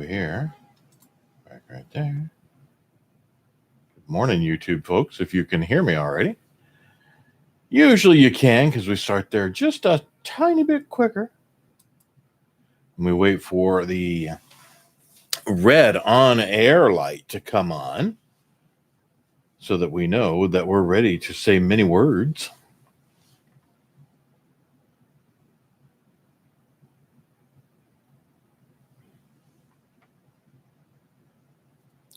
here. Back right there. Good morning, YouTube folks, if you can hear me already. Usually you can, because we start there just a tiny bit quicker. And we wait for the red on air light to come on so that we know that we're ready to say many words.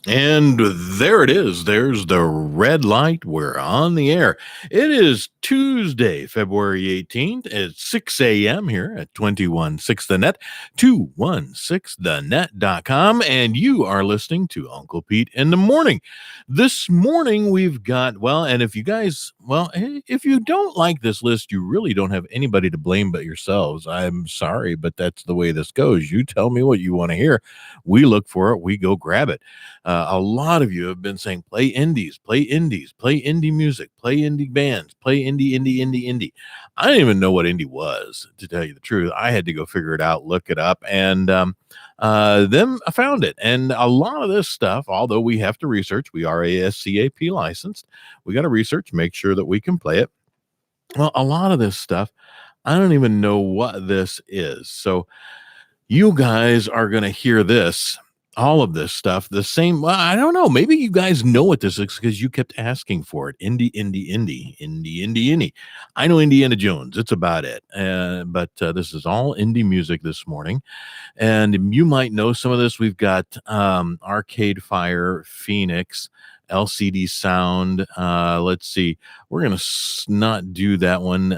And there it is. There's the red light. We're on the air. It is Tuesday, February 18th at 6 a.m. here at 216 The Net, 216thenet.com. And you are listening to Uncle Pete in the Morning. This morning we've got, and if you guys, if you don't like this list, you really don't have anybody to blame but yourselves. I'm sorry, but that's the way this goes. You tell me what you want to hear. We look for it. We go grab it. A lot of you have been saying, play indies, play indie music, play indie bands, play indie. I didn't even know what indie was, to tell you the truth. I had to go figure it out, look it up, and then I found it. And a lot of this stuff, although we have to research, we are ASCAP licensed, we got to research, make sure that we can play it. Well, a lot of this stuff, I don't even know what this is. So you guys are going to hear this. All of this stuff, the same. Well, I don't know. Maybe you guys know what this is because you kept asking for it. Indie. I know Indiana Jones. It's about it. But this is all indie music this morning. And you might know some of this. We've got Arcade Fire, Phoenix, LCD Sound. Let's see. We're going to not do that one.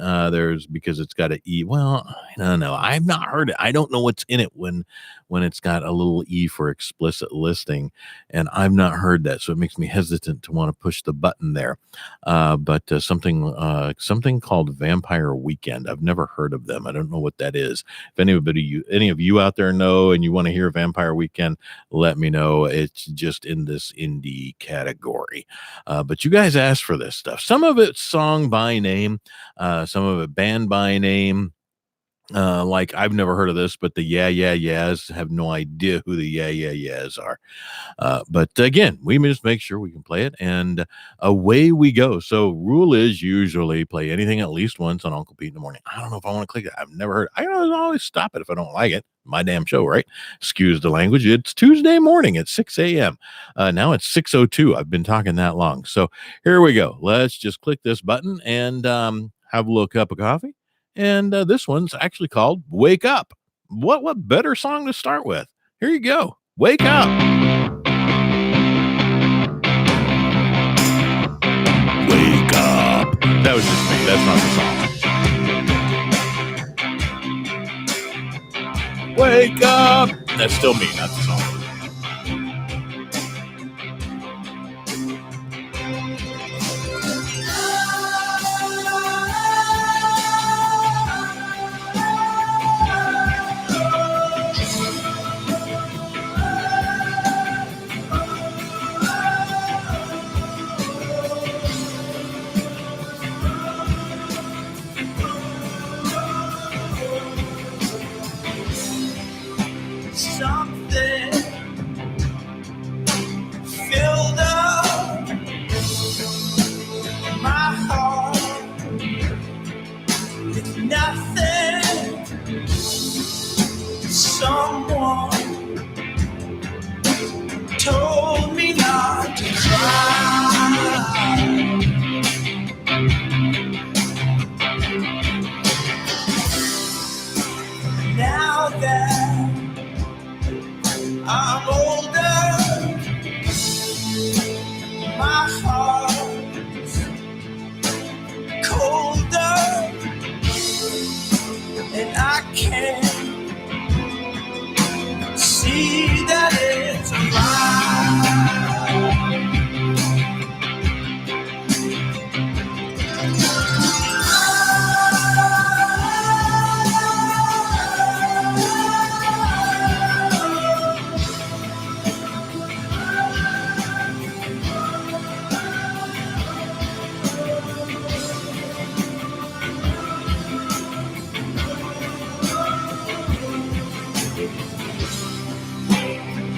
Because it's got an E. Well, I don't know. I've not heard it. I don't know what's in it when it's got a little E for explicit listing, and I've not heard that, so it makes me hesitant to want to push the button there. But something called Vampire Weekend. I've never heard of them. I don't know what that is. If any of you out there know and you want to hear Vampire Weekend, let me know. It's just in this indie category. But you guys asked for this stuff. Some of it's song by name, some of it band by name. Like I've never heard of this, but the Yeah Yeahs have no idea who the Yeah Yeahs are. But again, we just make sure we can play it, and away we go. So rule is usually play anything at least once on Uncle Pete in the Morning. I don't know if I want to click it. I've never heard. I always stop it if I don't like it. My damn show, right? Excuse the language. It's Tuesday morning at 6 a.m. Now it's 6:02. I've been talking that long. So here we go. Let's just click this button and have a little cup of coffee. And this one's actually called Wake Up. What better song to start with? Here you go. Wake Up. Wake Up. That was just me. That's not the song. Wake Up. That's still me, not the song.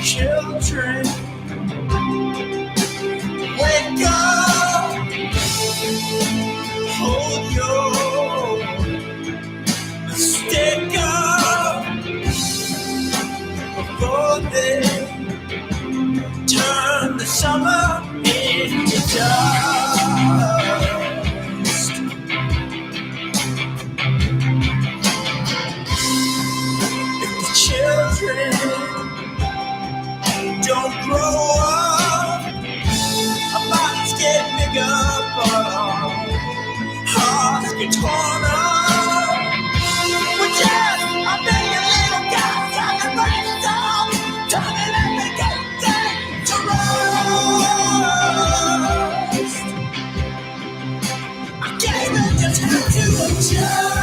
Children, wake up, hold your stick up before they turn the summer into dust. If the children don't grow up, our bodies get bigger, but our hearts get torn up. We're just a million little guys on the brainstorm, turning every good thing to rust. I can't even just have to adjust.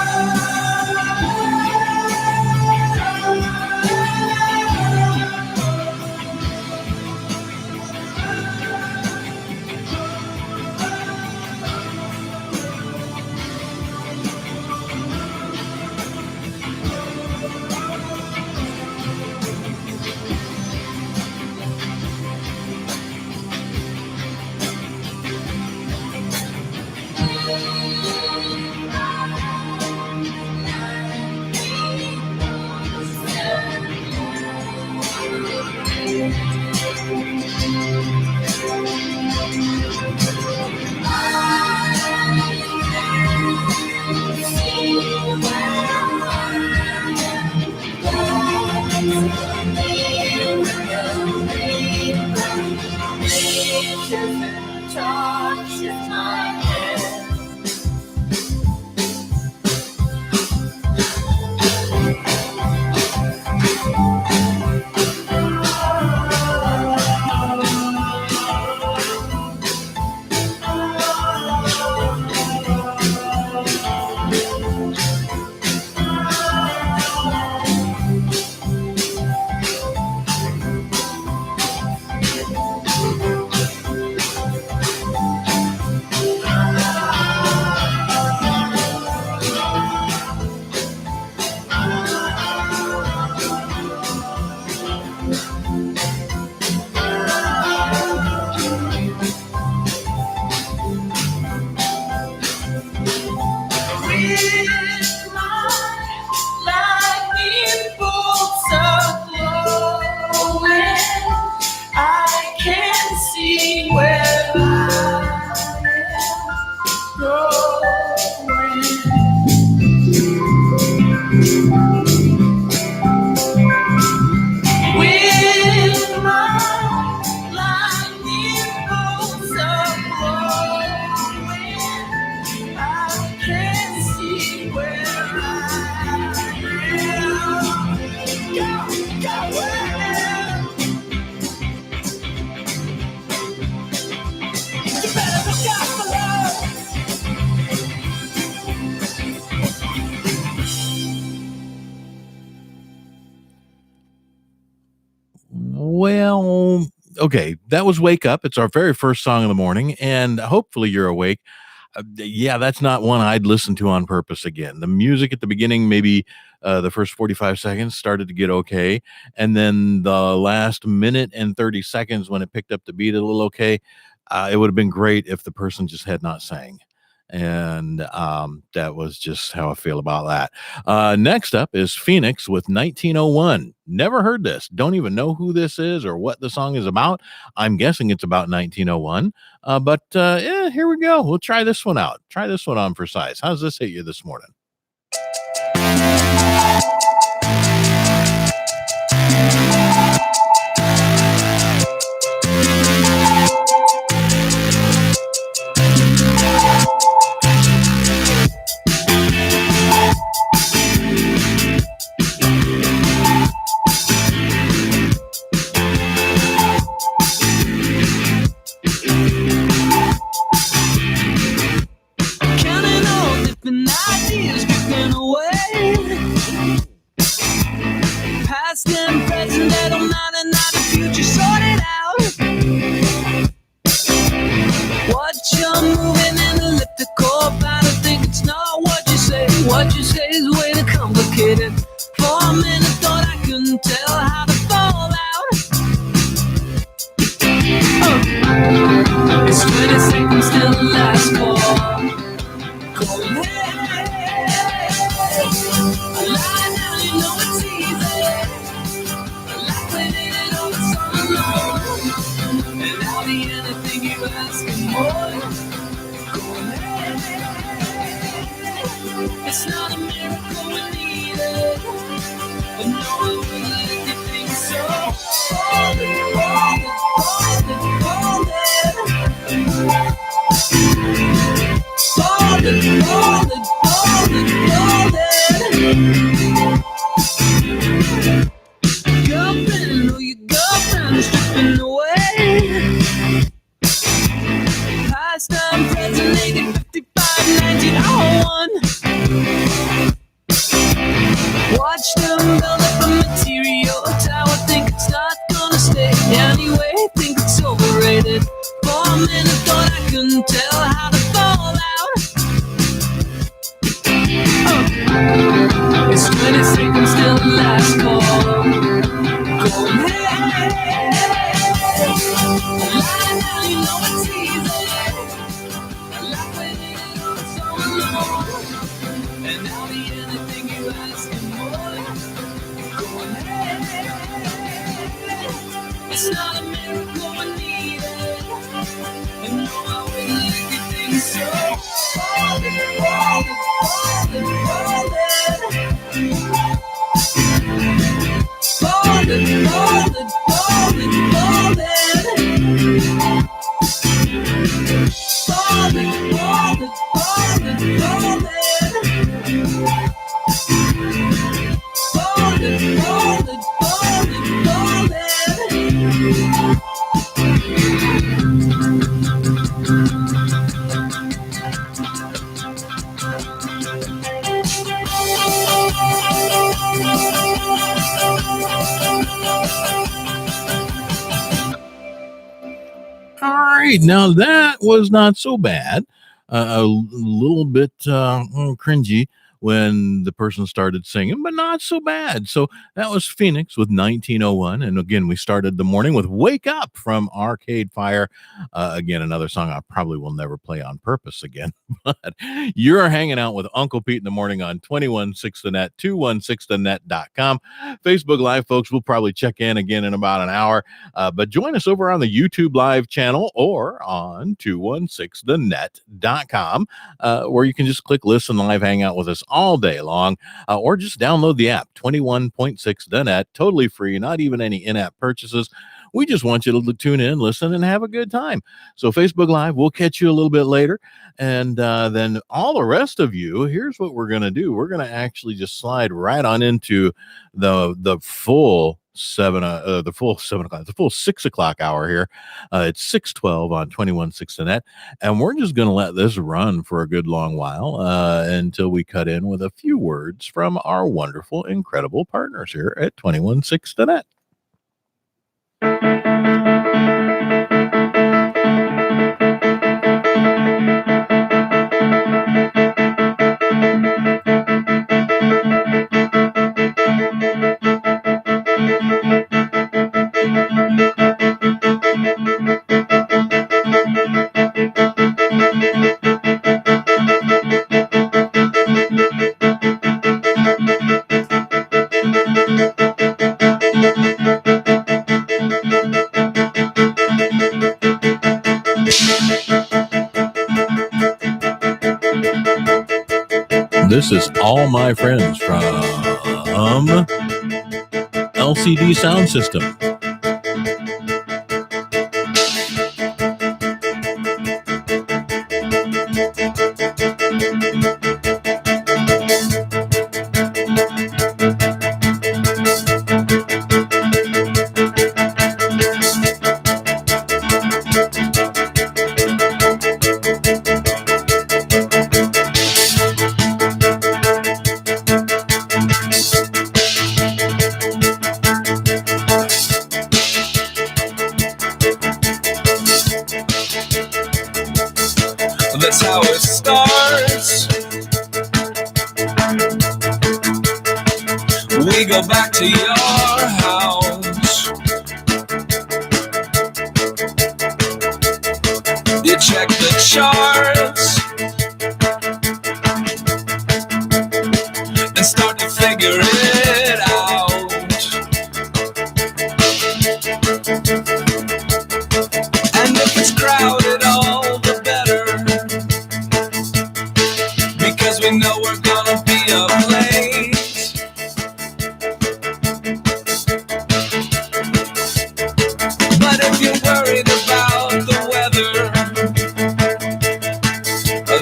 Well, okay, that was Wake Up. It's our very first song of the morning, and hopefully you're awake. Yeah, that's not one I'd listen to on purpose again. The music at the beginning, maybe the first 45 seconds started to get okay. And then the last minute and 30 seconds, when it picked up the beat a little okay, it would have been great if the person just had not sang. And that was just how I feel about that. Next up is Phoenix with 1901. Never heard this. Don't even know who this is or what the song is about. I'm guessing it's about 1901. But yeah, here we go. We'll try this one out. Try this one on for size. How's this hit you this morning? Past and present, that don't matter, not the future, sort it out. What you're moving analytical about, I think it's not what you say. What you say is way too complicated. For a minute, thought I couldn't tell how to fall out. still last for cold head. I lie down, you know it's easy. I like when it all is all alone. And I'll be anything you ask and more. Cold head. It's not a miracle we need it. But no, I wouldn't let you think so. Hold it, hold it, hold it, hold it. Hold it, hold it, hold it, hold it. Girlfriend, oh, your girlfriend is stripping away. Past time, present, 80, 55, 1901. Watch them build up a material tower. Think it's not gonna stay anyway. Think it's overrated. For a minute, thought I couldn't tell how to fall out. It's 20 seconds till the last call. Cold head. Lie down, you know it's easy. I like when it all is so alone. And I'll be anything you ask and more. Cold head. It's not a miracle I need it. And no, I wouldn't let you think so. Hold it, hold it, hold it, hold it. Hold it, hold it, hold it, hold it. Hold it, hold it, hold it, hold it. Hold it, hold it, hold it, hold it. All right, now that was not so bad. A little bit cringy when the person started singing, but not so bad. So that was Phoenix with 1901. And again, we started the morning with Wake Up from Arcade Fire. Again, another song I probably will never play on purpose again. But you're hanging out with Uncle Pete in the morning on 216 The Net, 216thenet.com. Facebook Live, folks, we'll probably check in again in about an hour. But join us over on the YouTube Live channel or on 216thenet.com, where you can just click listen live, hang out with us all day long, or just download the app, 21.6 The Net, totally free, not even any in-app purchases. We just want you to tune in, listen, and have a good time. So Facebook Live, we'll catch you a little bit later. And then all the rest of you, here's what we're going to do. We're going to actually just slide right on into the full 7 o'clock, the full 6 o'clock hour here. It's 6:12 on 21.6 The Net, and we're just going to let this run for a good long while until we cut in with a few words from our wonderful, incredible partners here at 21.6 The Net. This is All My Friends from LCD Sound System. That's how it starts. We go back to your house. You check the charts and start to figure it out. And if it's crowded, all the better, because we know we're gonna be up late. But if you're worried about the weather,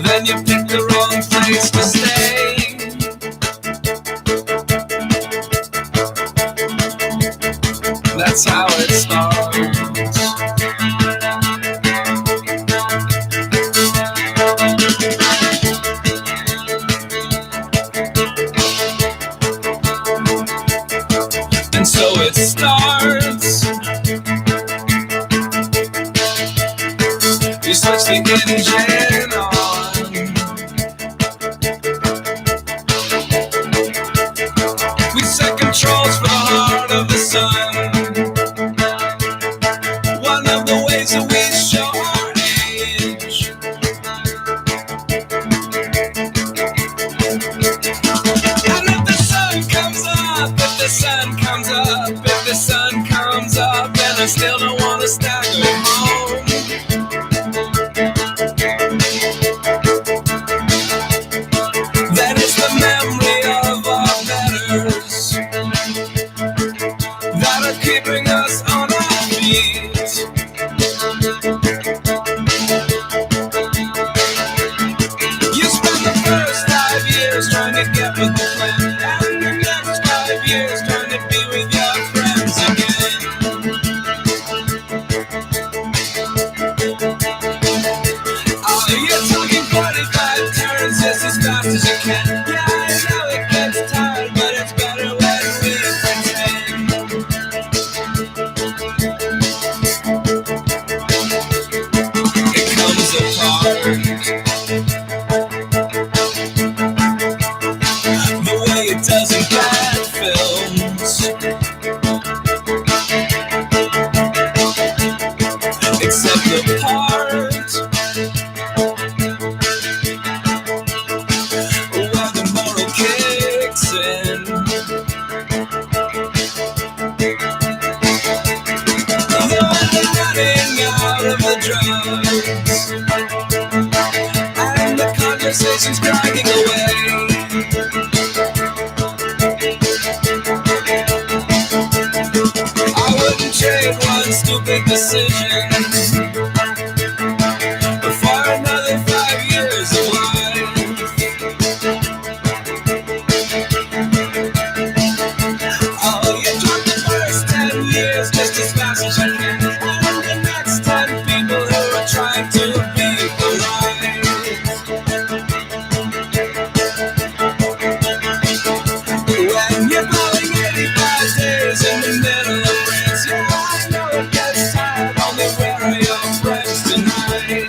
then you pick the wrong place to stay. That's how it starts. And so it starts. You switch the engine on. We set controls for the heart of the sun. One of the ways that we show our age. And if the sun comes up, if the sun comes up, if the sun comes up, and I still don't wanna stagger home. That is the memory of our betters that are keeping us on our feet. You spend the first 5 years trying to get with the plan, and the next 5 years trying to be with your friends again. Oh, you're talking 45 turns just as fast as you can. Yeah, I know it gets tired, but it's better when we pretend. It comes apart. The way it does in bad films. Except the part where the moral kicks in. When they're running out of the drugs and the conversation's grinding away. I wouldn't trade one stupid decision for another 5 years of life. Oh, you drop the first 10 years just as fast as you can, and the next 10 people who are trying to be alive. When you're blowing 85 days in the middle of France, yeah, I know it gets tired. Only where are your friends tonight?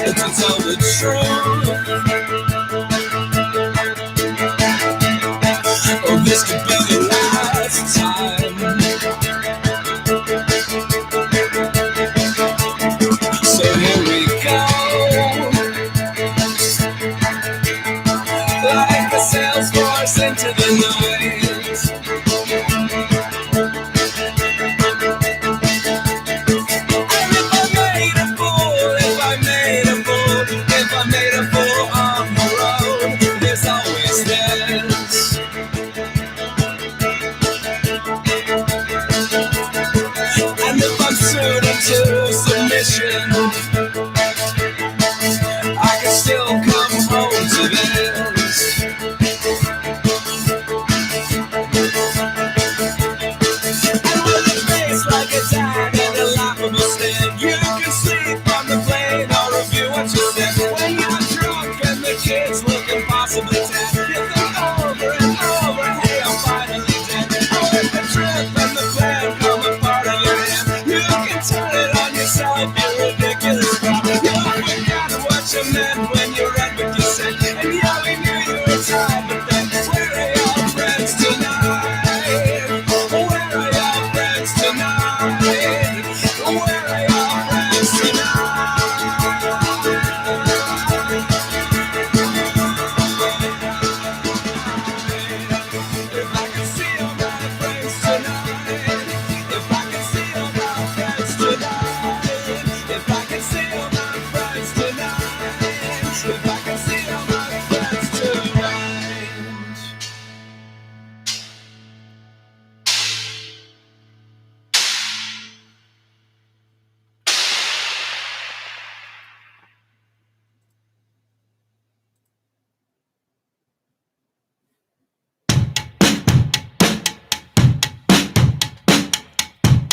To tell the truth, oh, this could be the last time. So here we go, like a sales force into the night. If I made a fool on the road, there's always this. And if I'm sued into submission, I can still come home to this. And with a face like a tag and a laughable stand, you can sleep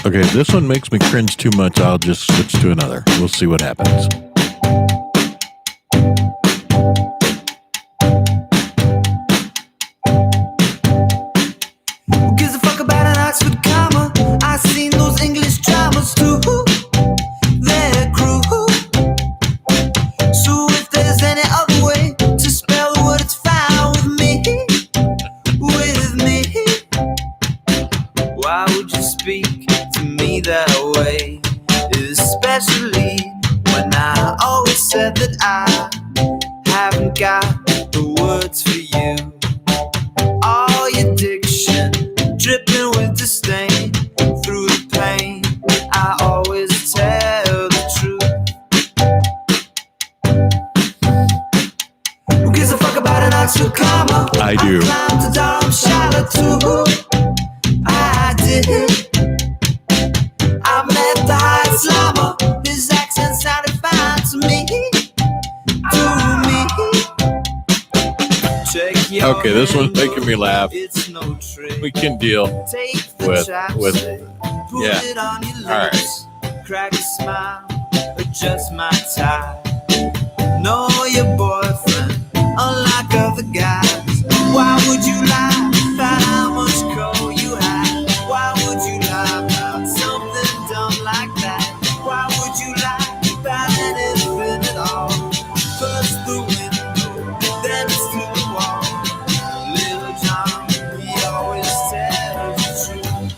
Okay, if this one makes me cringe too much, I'll just switch to another. We'll see what happens. Who gives a fuck about an Oxford comma? I've seen those English dramas too. They're cruel. So if there's any other way to spell the word, it's fine with me. With me. Why would you speak to me that way? Especially when I always said that I haven't got the words for you. All your diction dripping with disdain. Through the pain, I always tell the truth. Who gives a fuck about an Oxford comma? I do. I climbed to Darmstadt too. I did. I met the high slammer. His accent sounded fine to me. To me. Check your Okay, this one's making me laugh. It's no trick. We can deal Take the with chapstick, put yeah. it on your All right. lips, crack a smile, adjust my tie. Know your boyfriend, unlike other guys. Why would you lie about how much coal you had? Why would you lie about something dumb like that? Why would you lie about anything at all? First the window, then it's to the wall. Little John, he always tells the truth.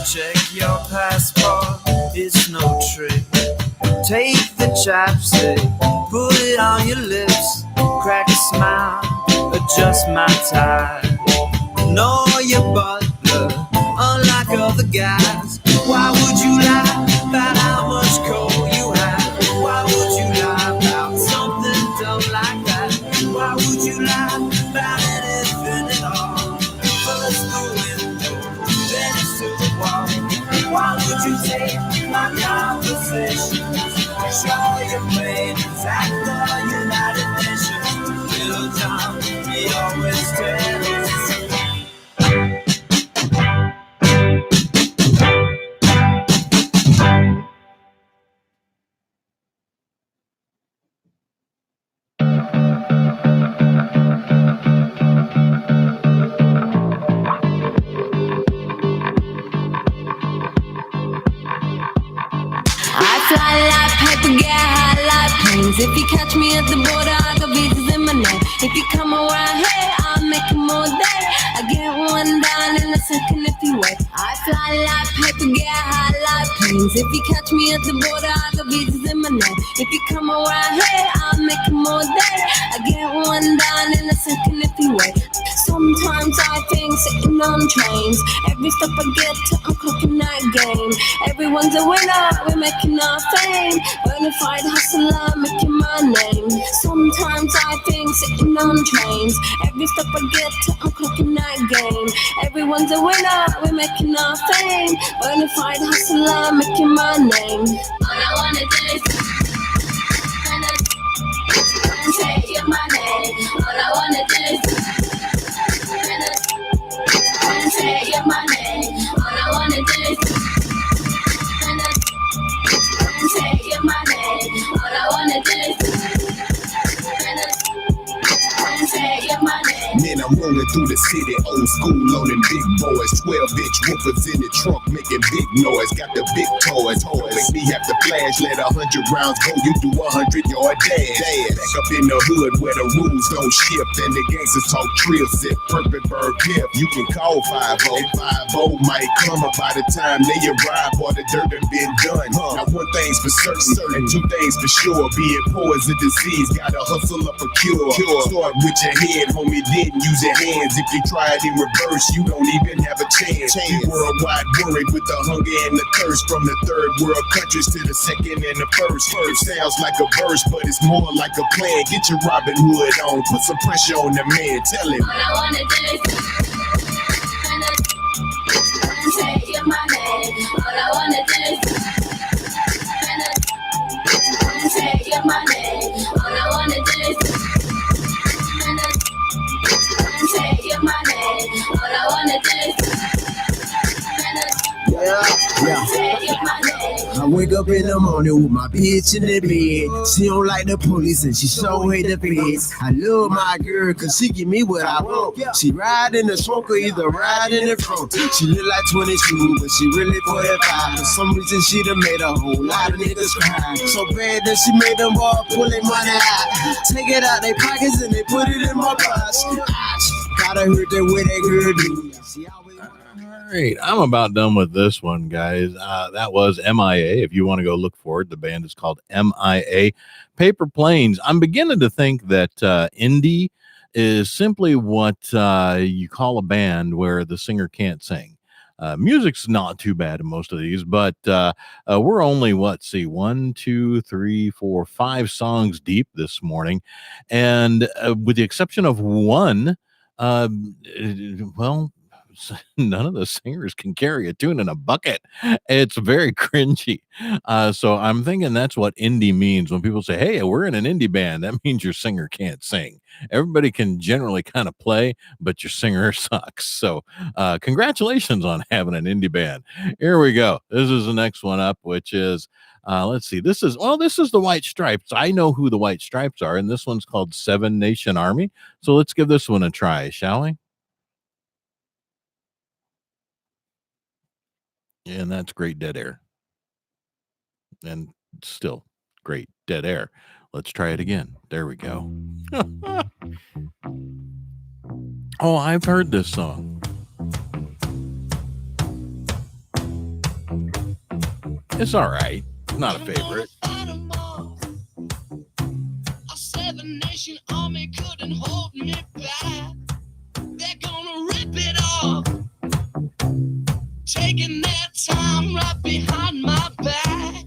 Check your passport, it's no trick. Take the chapstick, put it on your lips, crack a smile, adjust my tie. Know your butler, unlike other guys. Why would you lie about how much coal you have? Why would you lie about something dumb like that? Why would you lie about anything at all? First the window, then it's to the wall. Why would you take my conversations? Show your pain, attack the United Nations. Little John, he always tells us. I fly like paper, get high like planes. If you catch me at the border, I got visas in my name. If you come around here, I'll make them all day. I get one down in a second if you wait. I fly like paper, get high like planes. If you catch me at the border, I got visas in my name. If you come around here, I'll make them all day. I get one down in a second if you wait. Sometimes I think sitting on trains. Every stop I get to, I'm clocking that game. Everyone's a winner, we're making our fame. Bonafide hustler, making my name. Sometimes I think sitting on trains. Every stop I get to, I'm clocking that game. Everyone's a winner, we're making our fame. Bonafide hustler, making my name. All I wanna do is say my name. All I wanna do is say my name. All I wanna do is say my name. All I wanna do is say my name. Man, I'm rolling through the city, old school, loading big boys. 12-inch woofers in the trunk, making big noise. Got the big toys, make me have to flash. Let 100 rounds go, you do 100-yard dash. Back up in the hood where the rules don't shift, and the gangsters talk trill sip, perfect bird pimp. You can call 5-0, 5-0 might come up by the time they arrive, or the dirt done been done. Now one thing's for certain, and two things for sure. Being poor is a disease, gotta hustle up a cure. Start with your head, homie, then head and use your hands. If you try it in reverse, you don't even have a chance. Worldwide worried with the hunger and the thirst, from the third world countries to the second and the first. First sounds like a verse, but it's more like a plan. Get your Robin Hood on, put some pressure on the man. Tell him. All I wanna do is say you're my name. All I wanna do is say you're my name. All I wanna do is say you're my name. All I wanna do is say you're my name. I wake up in the morning with my bitch in the bed. She don't like the police and she so hate the feds. I love my girl cause she give me what I want. She ride in the trunk or either ride in the front. She look like 22 but she really 45. For some reason she done made a whole lot of niggas cry. So bad that she made them all pull their money out. Take it out their pockets and they put it in my purse. Gotta hurt that way that girl do. She always All right, I'm about done with this one, guys. That was MIA. If you want to go look for it, the band is called MIA. Paper Planes. I'm beginning to think that indie is simply what you call a band where the singer can't sing. Music's not too bad in most of these, but we're only, 1, 2, 3, 4, 5 songs deep this morning. And with the exception of one, well, none of the singers can carry a tune in a bucket. It's very cringy. So I'm thinking that's what indie means when people say, hey, we're in an indie band. That means your singer can't sing. Everybody can generally kind of play, but your singer sucks. So congratulations on having an indie band. Here we go. This is the next one up, which is let's see. This is the White Stripes. I know who the White Stripes are, and this one's called Seven Nation Army. So let's give this one a try, shall we? And that's great dead air. And still great dead air. Let's try it again. There we go. Oh, I've heard this song. It's all right. Not a favorite. A Seven Nation Army couldn't hold me back. They're gonna rip it off, taking their time right behind my back.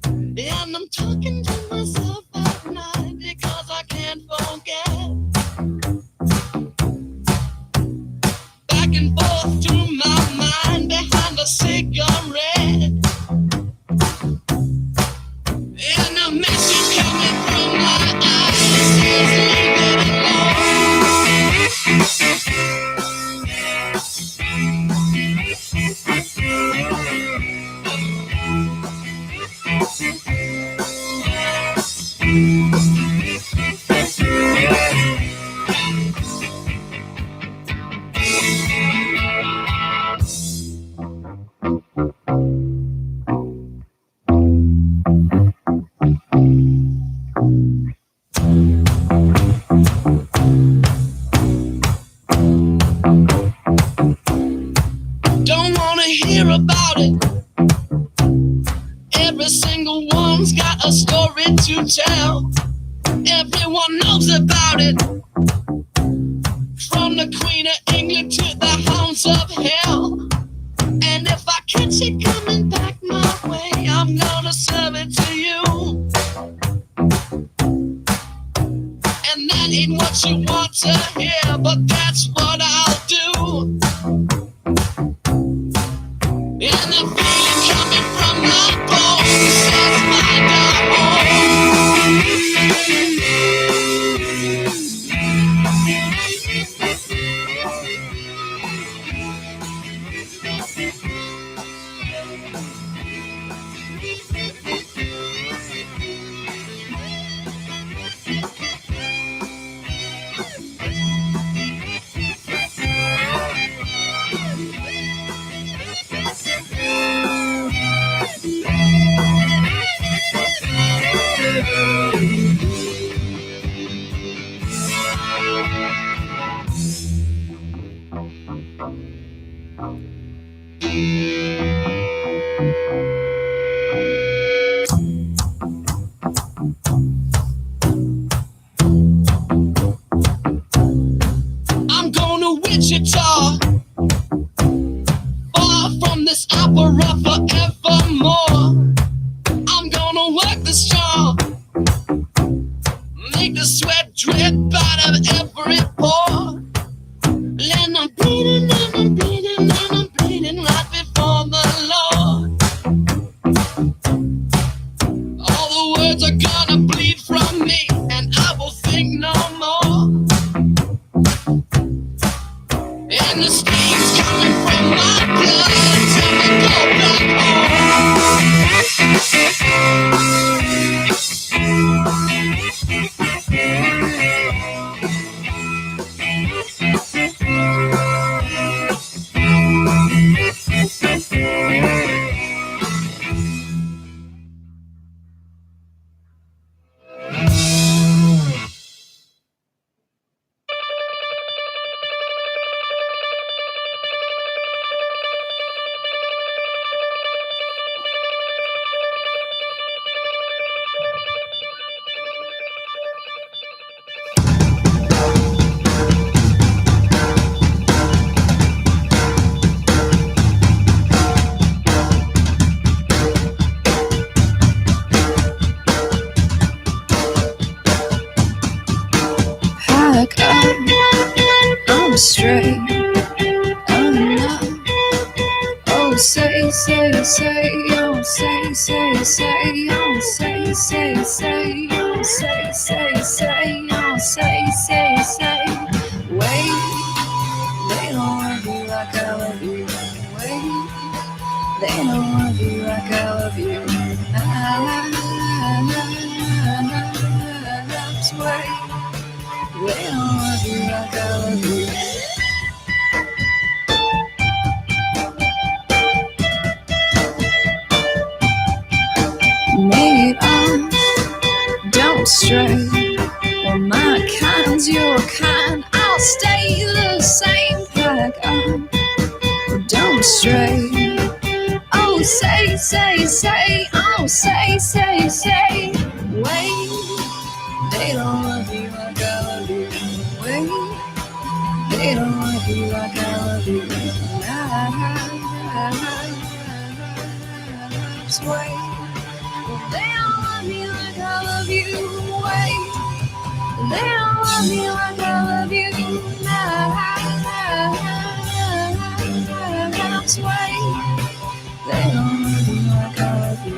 And I'm talking to myself at night because I can't forget. Back and forth through my mind behind a cigarette. And a message coming from my eyes says leave it don't wanna hear about it. Every single one's got a story to tell. Everyone knows about it. From the Queen of England to the hounds of hell. And if I catch it coming back my way, I'm gonna serve it to you. And that ain't what you want to hear, but that's what I'll do. And the feeling coming from my bones says my dog. Wichita, far from this opera forevermore. I'm gonna work the straw, make the sweat drip out of every pore. And I'm bleeding, and I'm bleeding, and I'm bleeding right before the Lord. All the words are gonna bleed from me, and I will think no more. And the steam's coming from my blood until we go back Pack up, I'm straight. I'm not. Oh, say, say, say, oh, say, say, say, oh, say, say, say, oh, say, say, say, oh, say, say, say. Wait, they don't love you like I love you. Wait, they don't love you like I love you. Wait, they don't love you like I love you. Made on, don't stray. Well, my kind's your kind. I'll stay the same. Pack on, don't stray. Oh, say, say, say. Oh, say, say, say. Wait, they don't love you like I love you. Wait, they don't love you like I love you. Wait. They don't love me like I love you. Wait, they don't love me like I love you. Wait, they don't love me like I love you.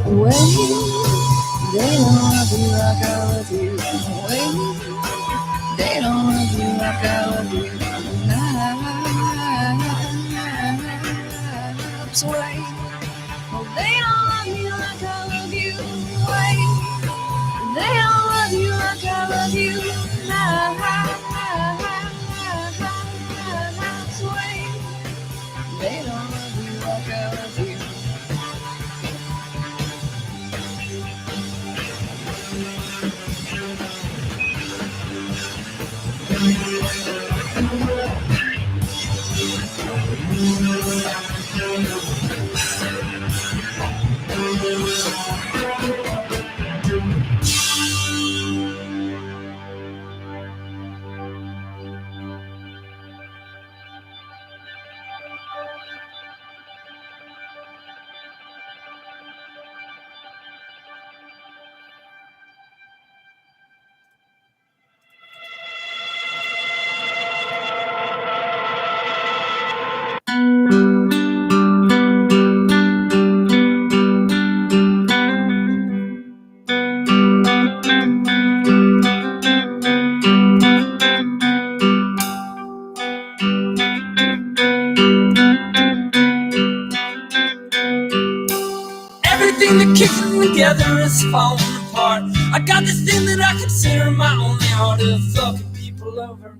Wait, they don't love you like I love you. Wait, they don't love you like I love you. Wait, well, they don't love me like I love you. Wait, they don't love you like I love you. Wait, they don't love you like I love you. Everything that keeps me together is falling apart. I got this thing that I consider my only art of fucking people over.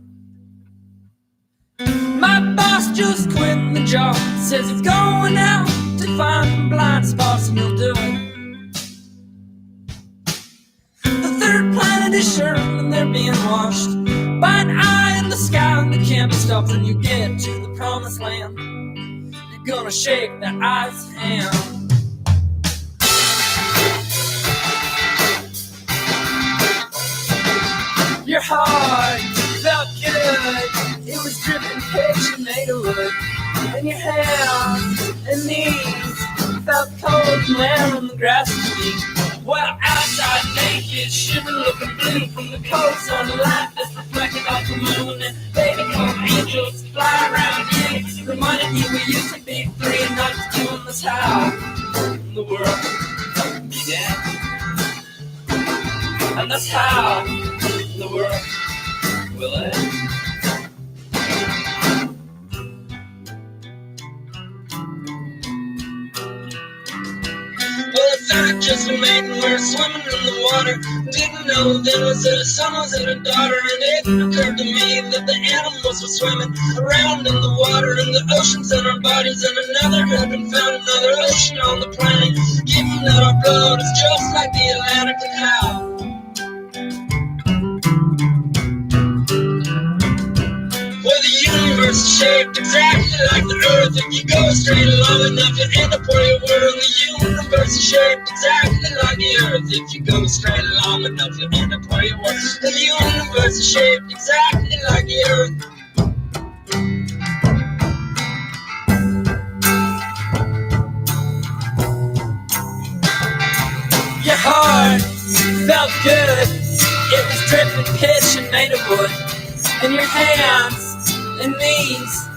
My boss just quit the job, says he's going out to find blind spots and he'll do it. The third planet is sure and they're being washed by an eye in the sky that can't be stopped. When you get to the promised land, you're gonna shake that eye's hand. Your heart felt good, it was dripping pitch and made of wood. And your hands and knees felt cold and wet on the grass and feet. Well, outside naked, shivering, looking blue from the cold sunlight that's reflected off the moon. And baby, come angels fly around you, reminding you we used to be three and not two. And that's how the world began. And that's how the world will end. Well, it's not just a maiden, we're swimming in the water. Didn't know then was it a son, was it a daughter? And it occurred to me that the animals were swimming around in the water, in the oceans and our bodies. And another had been found, another ocean on the planet. Given that our blood is just like the Atlantic, and how well, the universe is shaped exactly like the earth. If you go straight long enough, you end up where you were. And the universe is shaped exactly like the earth. If you go straight long enough, you end up where you were. And the universe is shaped exactly like the earth. Your heart felt good, it was dripping pitch and made of wood. And your hands and knees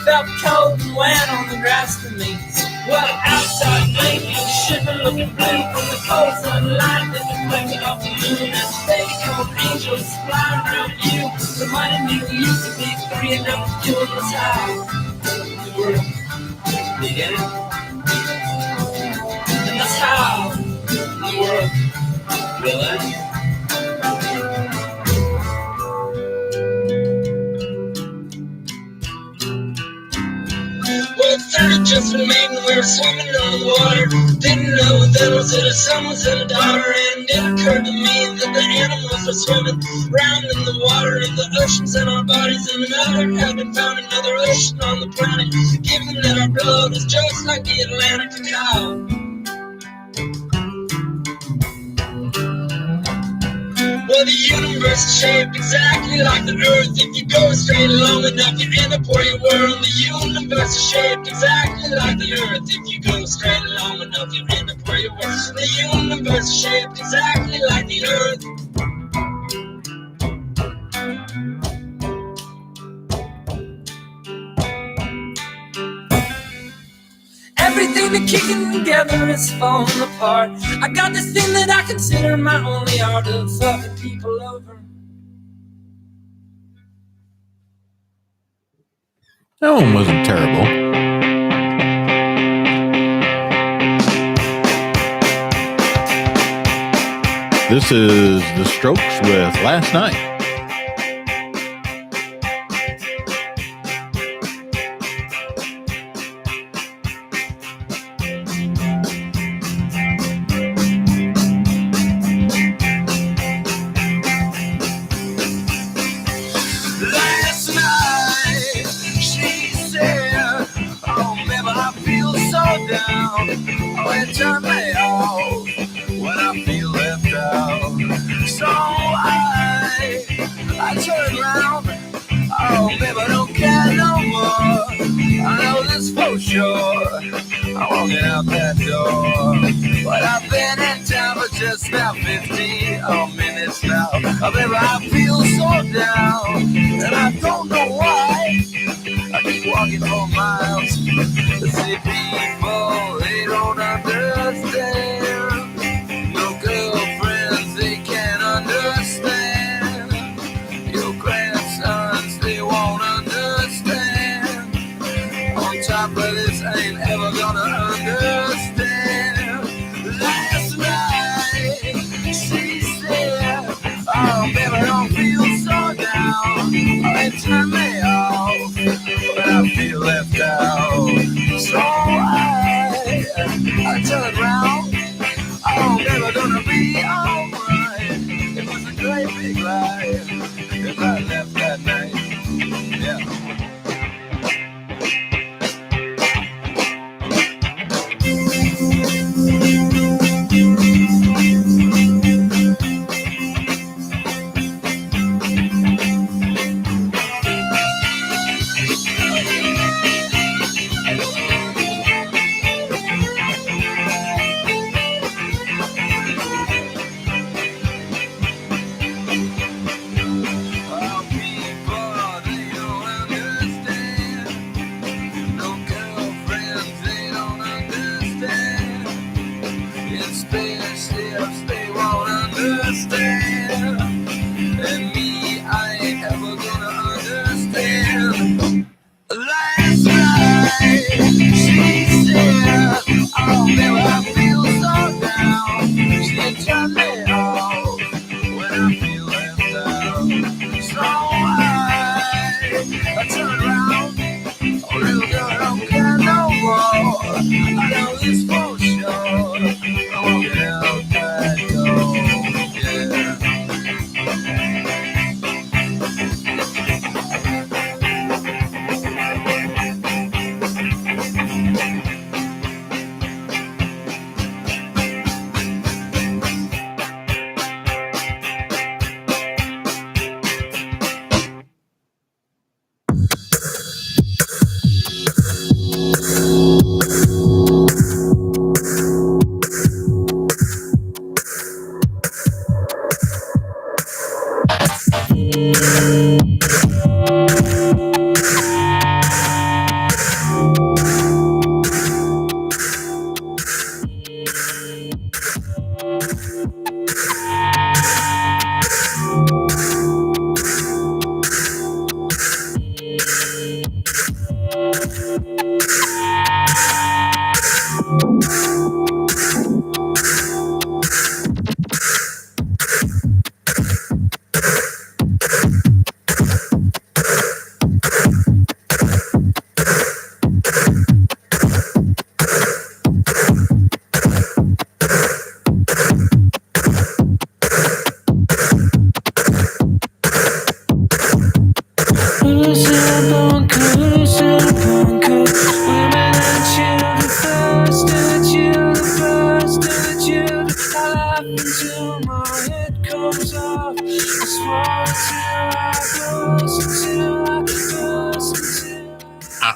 felt cold and wet on the grass for me. Well, outside naked, shivering, looking blue from the cold sunlight that reflected off the moon. And baby, come angels flying around you, reminding me we used to be three and now we're doing this how the world began. And that's how the world will end. Well, it started just for me when we were swimming in the water. Didn't know then was it a son, was it a daughter? And it occurred to me that the animals were swimming around in the water, in the oceans and our bodies. And another had been found, another ocean on the planet. Given that our blood is just like the Atlantic, and how well, the universe is shaped exactly like the earth. If you go straight long enough, you end up where you were. And the universe is shaped exactly like the earth. If you go straight long enough, you end up where you were. The universe is shaped exactly like the earth. Everything that kicking together is falling apart. I got this thing that I consider my only art of fucking people over. That one wasn't terrible. This is The Strokes with Last Night. Turn me off when I feel left out. So I turn around. Oh, baby, I don't care no more. I know this for sure. I'm walking out that door. But I've been in town for just about 15 minutes now. Oh, baby, I feel so down, and I don't know why. I keep walking for miles to see people they don't understand. Your girlfriends, they can't understand. Your grandsons, they won't understand. On top of this, I ain't ever gonna understand. Last night, she said, never gonna be alright. It was a great big lie if I left that night. Yeah.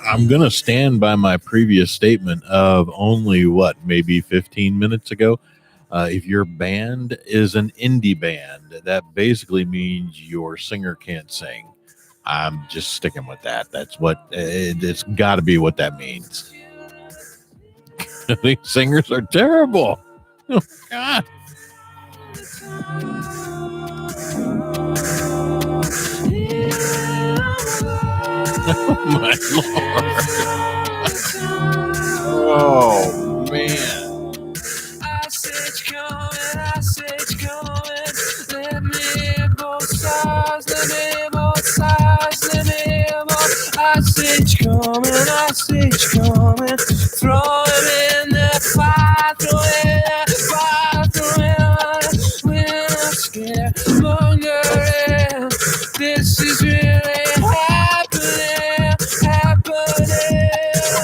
I'm going to stand by my previous statement of only maybe 15 minutes ago. If your band is an indie band, that basically means your singer can't sing. I'm just sticking with that. That's what it's got to be what that means. These singers are terrible. Oh, God. Oh, my Lord. Oh, man. Let me both sides, let me both sides, let me both. I see you coming, throw it in that fire, throw it in that fire, throw it in. We're not scared, mongering. This is really happening.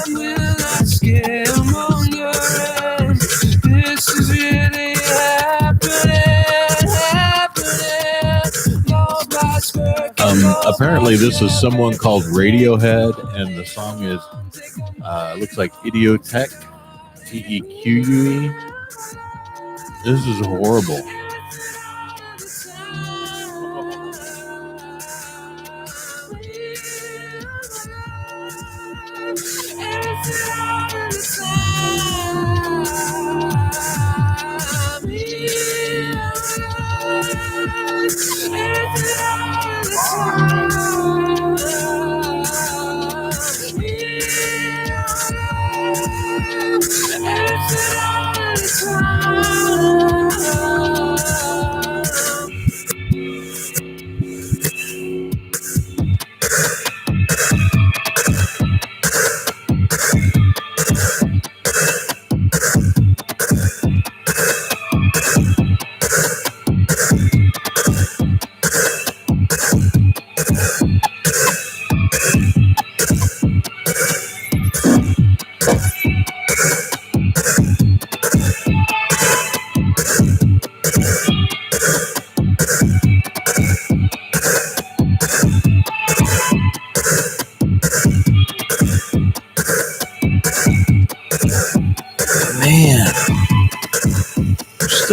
We're not scared, mongering. This is really happening. Apparently this is someone called Radiohead, and the song is looks like Idiotech, Teque. This is horrible.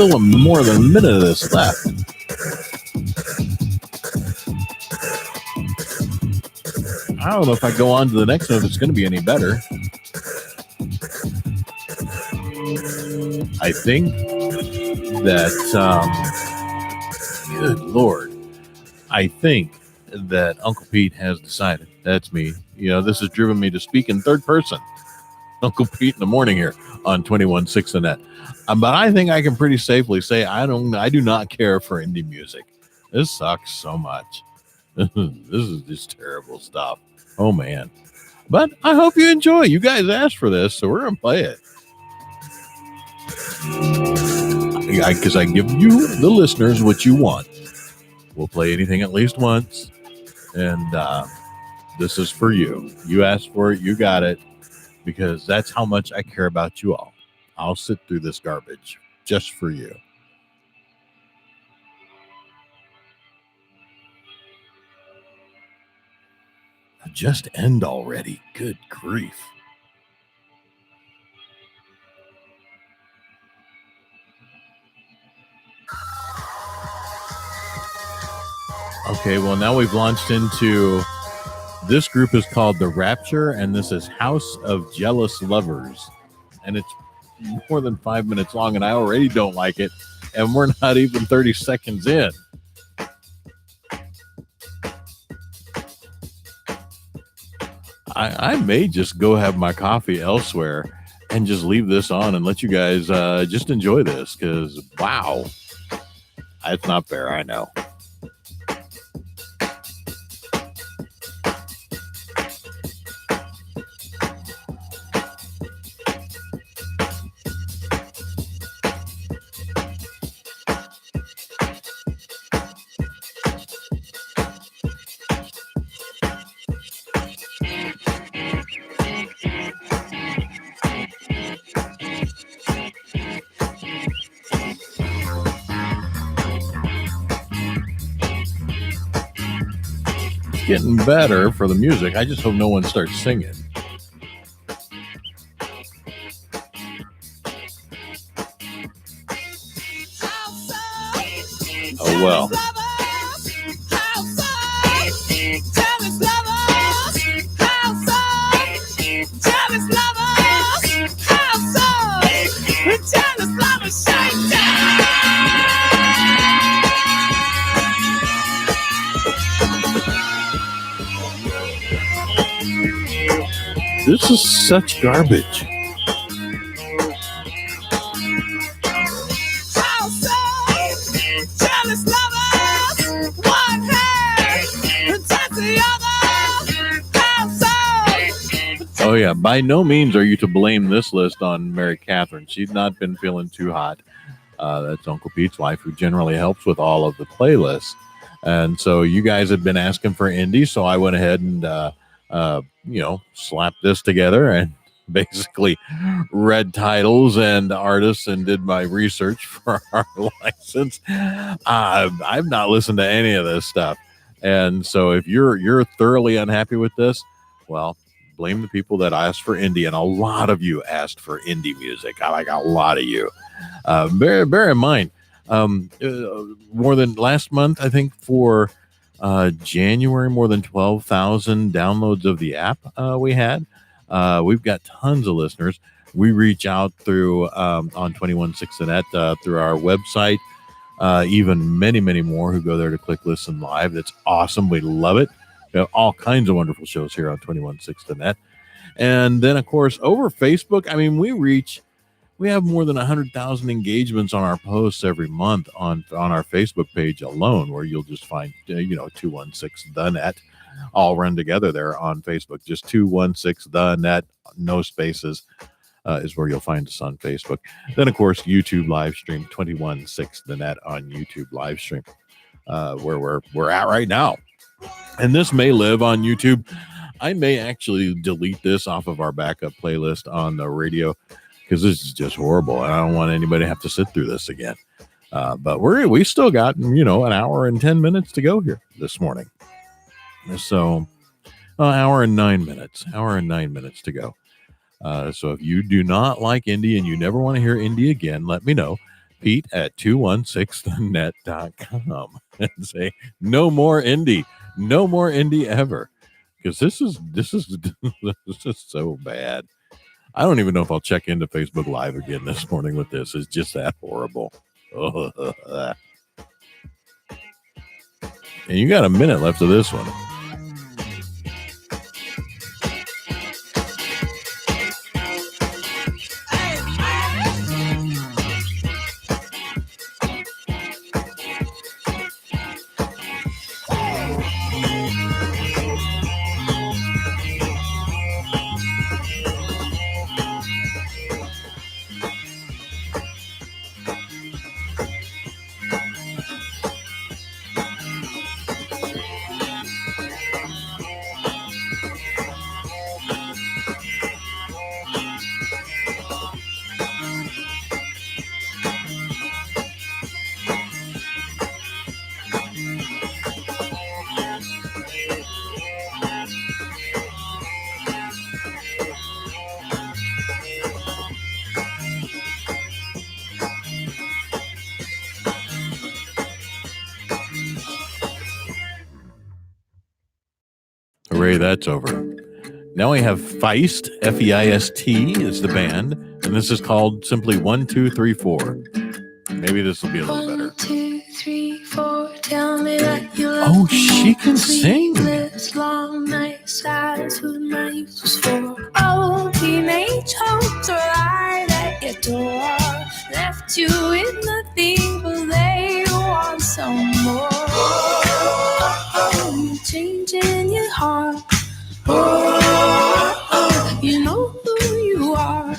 still more than a minute of this left. I don't know if I go on to the next one if it's going to be any better. I think that, good Lord, I think that Uncle Pete has decided. That's me. You know, this has driven me to speak in third person. Uncle Pete in the morning here on 21.6 The Net. But I think I can pretty safely say I do not care for indie music. This sucks so much. This is just terrible stuff. Oh, man. But I hope you enjoy. You guys asked for this, so we're going to play it. Because I give you, the listeners, what you want. We'll play anything at least once. And this is for you. You asked for it. You got it. Because that's how much I care about you all. I'll sit through this garbage just for you. Just end already. Good grief. Okay, well, now we've launched into, this group is called The Rapture, and this is House of Jealous Lovers. And it's more than 5 minutes long, and I already don't like it, and we're not even 30 seconds in. I may just go have my coffee elsewhere and just leave this on and let you guys just enjoy this, because, wow, that's not fair, I know. Getting better for the music. I just hope no one starts singing. Oh well. This is such garbage. Oh yeah, by no means are you to blame this list on Mary Catherine. She's not been feeling too hot. That's Uncle Pete's wife, who generally helps with all of the playlists. And so you guys had been asking for indie, so I went ahead and slapped this together and basically read titles and artists and did my research for our license. I've not listened to any of this stuff. And so if you're thoroughly unhappy with this, well, blame the people that asked for indie. And a lot of you asked for indie music. I like a lot of you. Bear in mind, more than last month, I think for January, more than 12,000 downloads of the app we had. We've got tons of listeners. We reach out through on 21.6 The Net through our website. Even many more who go there to click listen live. That's awesome. We love it. We have all kinds of wonderful shows here on 21.6 The Net. And then, of course, over Facebook, I mean, we have more than 100,000 engagements on our posts every month on our Facebook page alone, where you'll just find, 216 The Net, all run together there on Facebook. Just 216 The Net, no spaces, is where you'll find us on Facebook. Then, of course, YouTube live stream, 21.6 The Net on YouTube live stream, where we're at right now. And this may live on YouTube. I may actually delete this off of our backup playlist on the radio, because this is just horrible. And I don't want anybody to have to sit through this again. But we still got, an hour and 10 minutes to go here this morning. So hour and 9 minutes to go. So if you do not like indie and you never want to hear indie again, let me know. Pete at 216thenet.com and say, no more indie. No more indie ever. Because this is this is so bad. I don't even know if I'll check into Facebook Live again this morning with this. It's just that horrible. And you got a minute left of this one. Hooray, that's over. Now we have Feist, F-E-I-S-T is the band, and this is called simply 1, 2, 3, 4. Maybe this will be a little better. 1, 2, 3, 4. Tell me that you love Oh, she can sing. Sleepless long nights, that's what my youth was for. Oh, teenage hopes are lied at your door. Left you with nothing, but they want some more. Oh, you're changing your heart. Oh, you know who you are.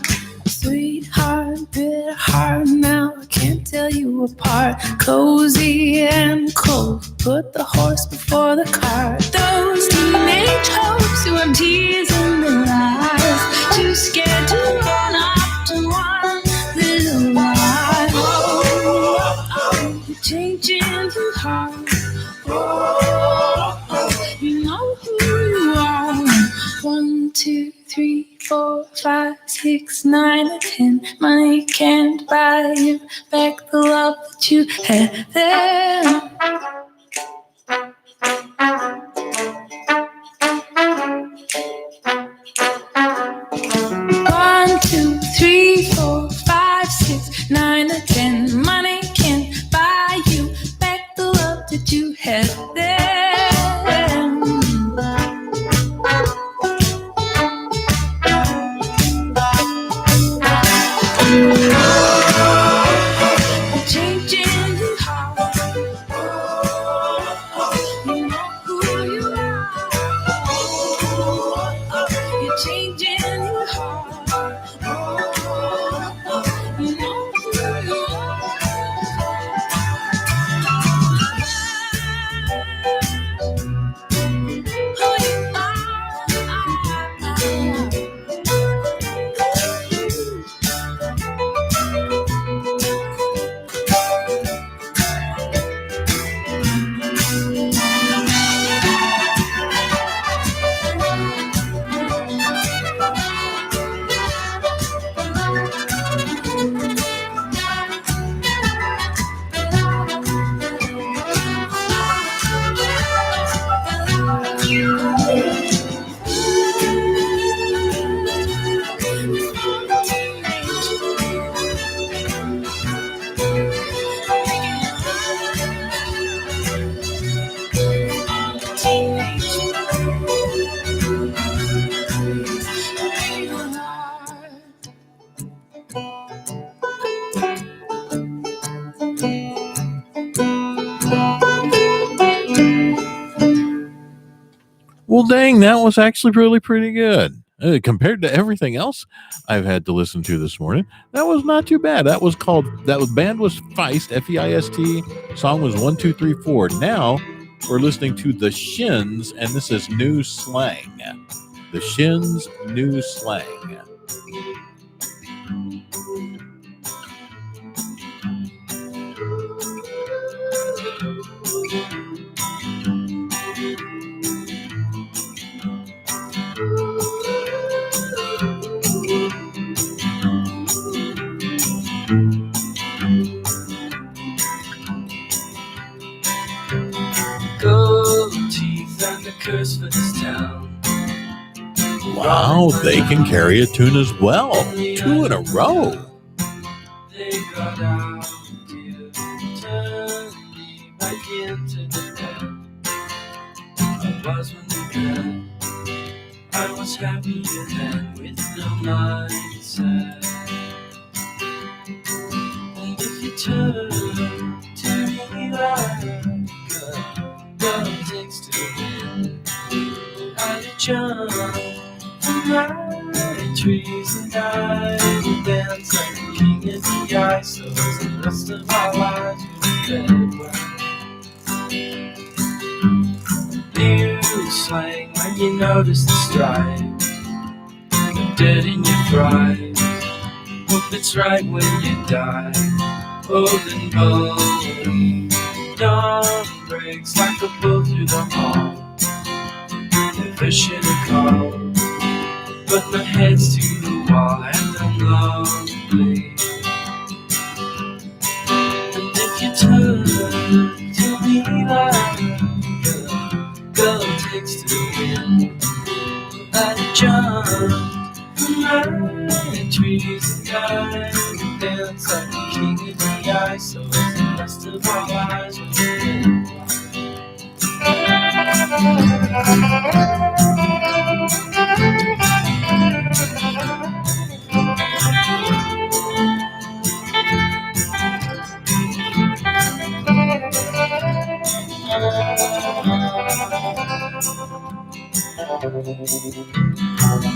Sweetheart, bitter heart, now I can't tell you apart. Cozy and cold, put the horse before the cart. Those teenage hopes who have tears in their eyes, too scared to run up to one little lie. Oh, you're changing your heart. Oh, you know who you are. 1, 2, 3, 4, 5, 6, 9, and 10. Money can't buy you back the love that you had then. One, 2, 3, 4, 5, 6, 9, and 10. Money can't buy you back the love that you had then. You're changing your heart. You know who you are. You're changing your heart. You know who you are. Who you Well, dang, that was actually really pretty good. Compared to everything else I've had to listen to this morning, that was not too bad. That was band was Feist, F-E-I-S-T. Song was 1, 2, 3, 4. Now we're listening to The Shins, and this is New Slang. The Shins, New Slang. the curse for this town. Wow, they can carry a tune as well. 2 in a row. They got out here, turned me back into the bed. I was when they met. I was happier then with no mindset. And if you turn to me like a girl takes to win, I'd jump from my trees and I would dance like a king in the ice. So the rest of our lives would be new slang when you notice the stripe, the dirt in your fries. Hope it's right when you die, old and bold. Dawn breaks like a bull through the hall. Never should have called, but my head's to the wall and I'm lonely. And if you turn to me like a girl takes to the wind, I'd jump from my trees and I would dance like a king in the ice. So the rest of our lives would be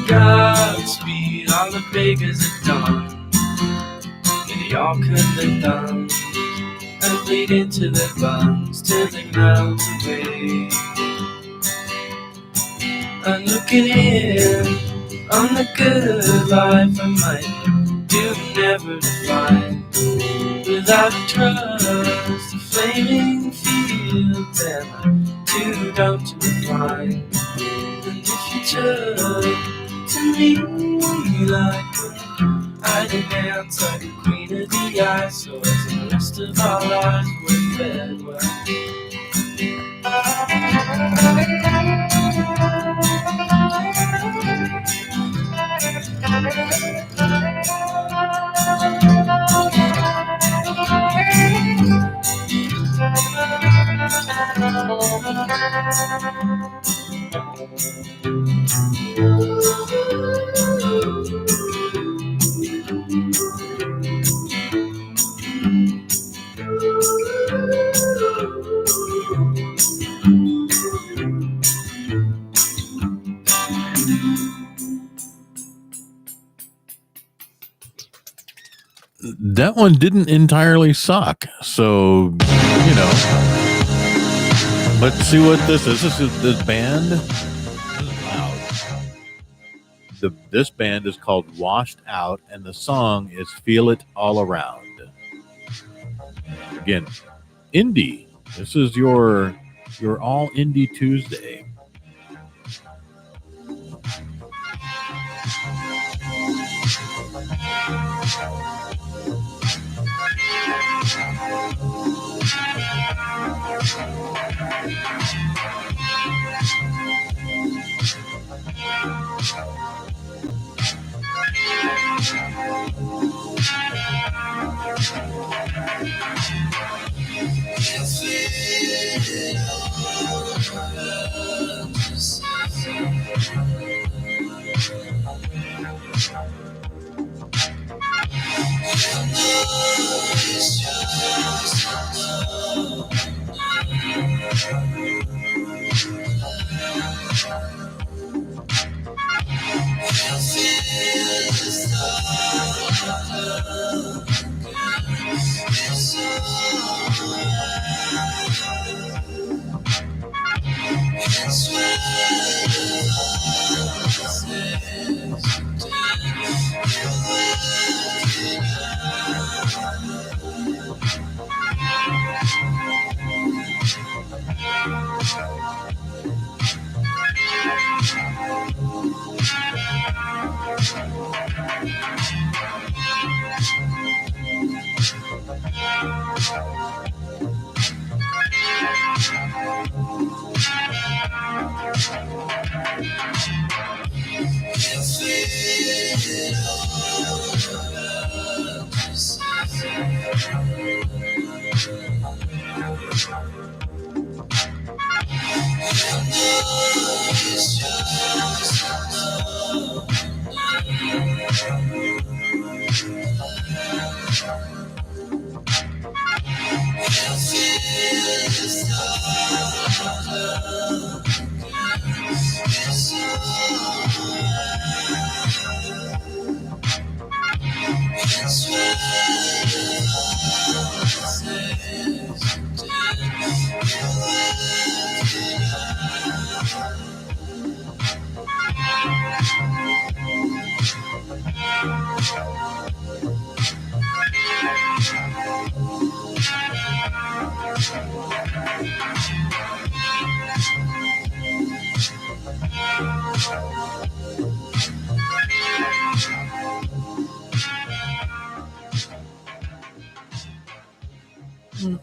Godspeed, all the beggars are done, and they all cut their thumbs and bleed into their buns till they melt away. I'm looking in on the good life I might do never to find. Without trust, a flaming field, and I'm too dumb to find. And if you turn to me like I'd dance like a queen of the ice. So as the rest of our lives we're fed well. That one didn't entirely suck. So, you know, let's see what this is. This band. This is loud. This band is called Washed Out, and the song is Feel It All Around. Again, indie. This is your all indie Tuesday.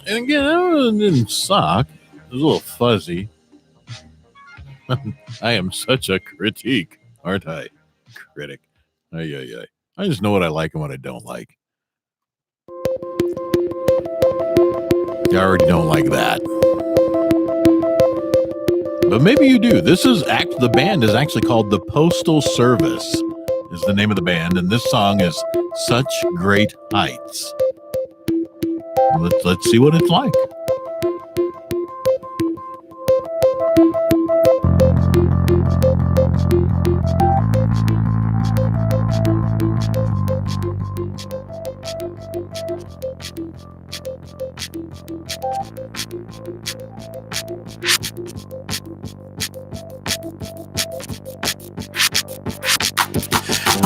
And again, that one didn't suck. It was a little fuzzy. I am such a critique, aren't I? Critic. Ay, ay, ay. I just know what I like and what I don't like. I already don't like that. But maybe you do. The band is actually called The Postal Service, is the name of the band, and this song is Such Great Heights. Let's see what it's like.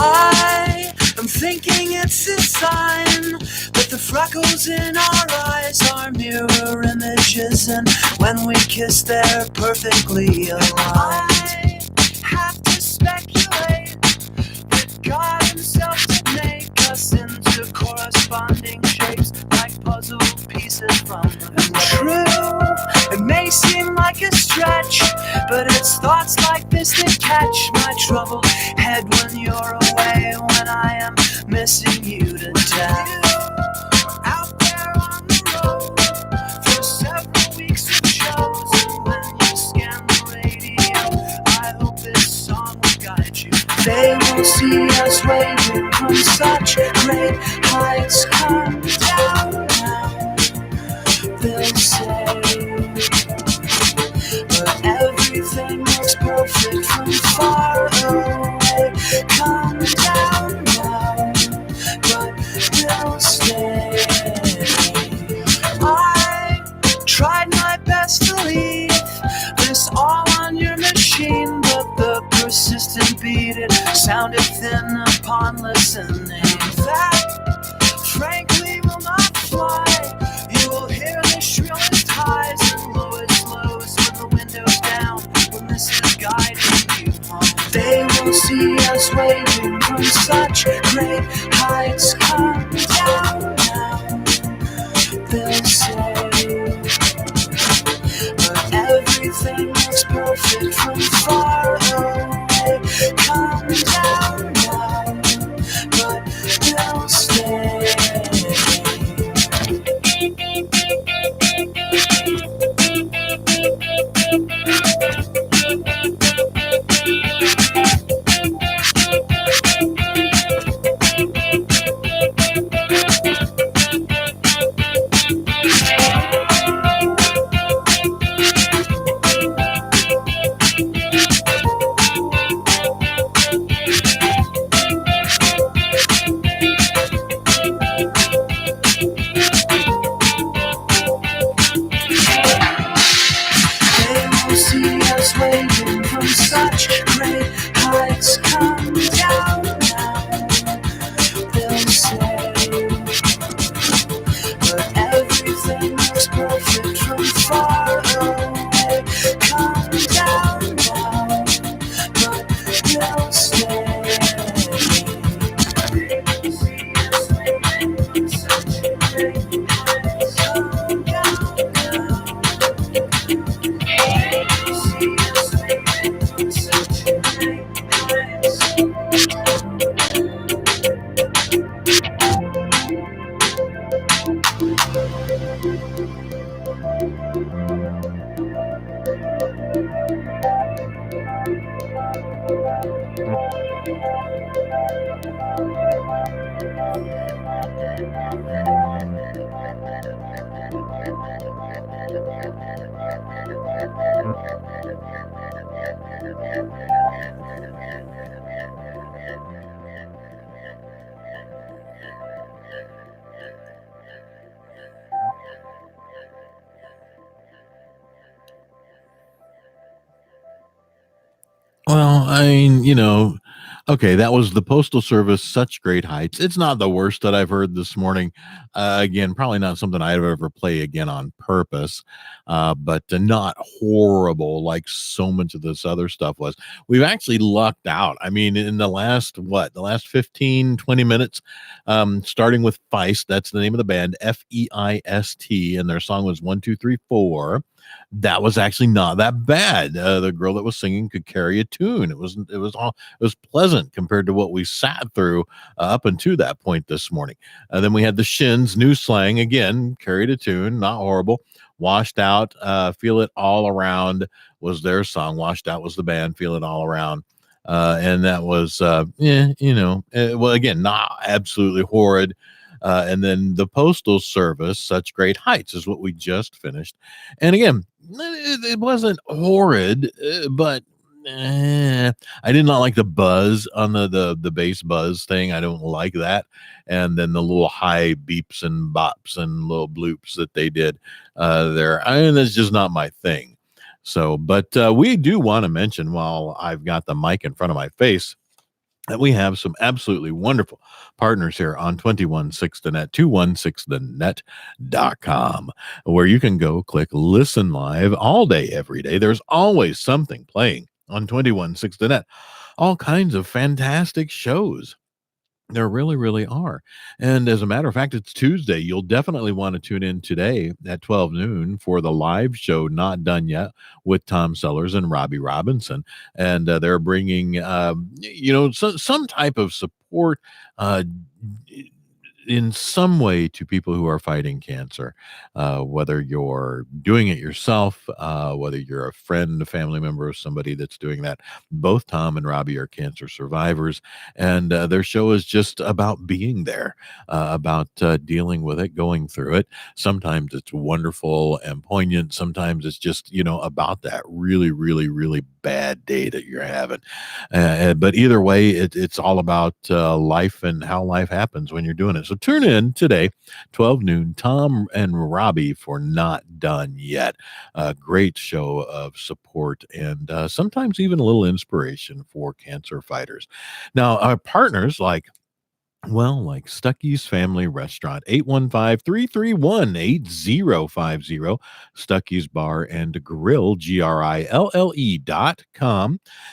I am thinking it's a sign that the freckles in our eyes are mirror images, and when we kiss they're perfectly aligned. I have to speculate that God himself did make us into corresponding shapes like puzzle pieces from the true. It may seem like a stretch, but it's thoughts like this that catch my troubled head when you're away, when I am missing you to death. Out there on the road for several weeks of shows, and when you scan the radio, I hope this song will guide you. They will see us waving from such great heights. Come down now, they'll say. But everything looks perfect from far away. Come down now, but we'll stay. I tried my best to leave this all on your machine, but the persistent beat, it sounded thin upon listening. That frankly will not fly. You will hear the shrillest highs and lowest lows when the window's down, when this is guiding you home. They will see us waving from such great heights. Come down now, they'll say. But everything looks perfect from far away. Come down now, but they'll stay. Waving from such great heights. Come down now, they'll say. But everything looks perfect from far away. Come down now, but they'll stay. Come down now. Well, I mean, okay, that was the Postal Service, Such Great Heights. It's not the worst that I've heard this morning. Again, probably not something I'd ever play again on purpose, but not horrible like so much of this other stuff was. We've actually lucked out. I mean, in the last 15, 20 minutes, starting with Feist, that's the name of the band, Feist, and their song was 1, 2, 3, 4. That was actually not that bad. The girl that was singing could carry a tune. It was pleasant compared to what we sat through up until that point this morning. Then we had the Shins, New Slang, again, carried a tune, not horrible. Washed Out, Feel It All Around was their song. Washed Out was the band, Feel It All Around. And that was, well, again, not absolutely horrid. And then the Postal Service, Such Great Heights, is what we just finished. And again, it wasn't horrid, but I did not like the buzz on the bass buzz thing. I don't like that. And then the little high beeps and bops and little bloops that they did there. I mean, that's just not my thing. So, but we do want to mention, while I've got the mic in front of my face, that we have some absolutely wonderful partners here on 216thenet, 216thenet.com, where you can go click listen live all day, every day. There's always something playing on 216thenet. All kinds of fantastic shows. There really, really are. And as a matter of fact, it's Tuesday. You'll definitely want to tune in today at 12 noon for the live show, Not Done Yet, with Tom Sellers and Robbie Robinson. And they're bringing, some type of support in some way to people who are fighting cancer, whether you're doing it yourself, whether you're a friend, a family member of somebody that's doing that. Both Tom and Robbie are cancer survivors, and their show is just about being there, about dealing with it, going through it. Sometimes it's wonderful and poignant. Sometimes it's just, about that really, really, really bad day that you're having. But either way, it's all about life and how life happens when you're doing it. So tune in today, 12 noon, Tom and Robbie for Not Done Yet. A great show of support and sometimes even a little inspiration for cancer fighters. Now, our partners like Stuckey's Family Restaurant, 815-331-8050, Stuckey's Bar and Grill, GRILLE.com.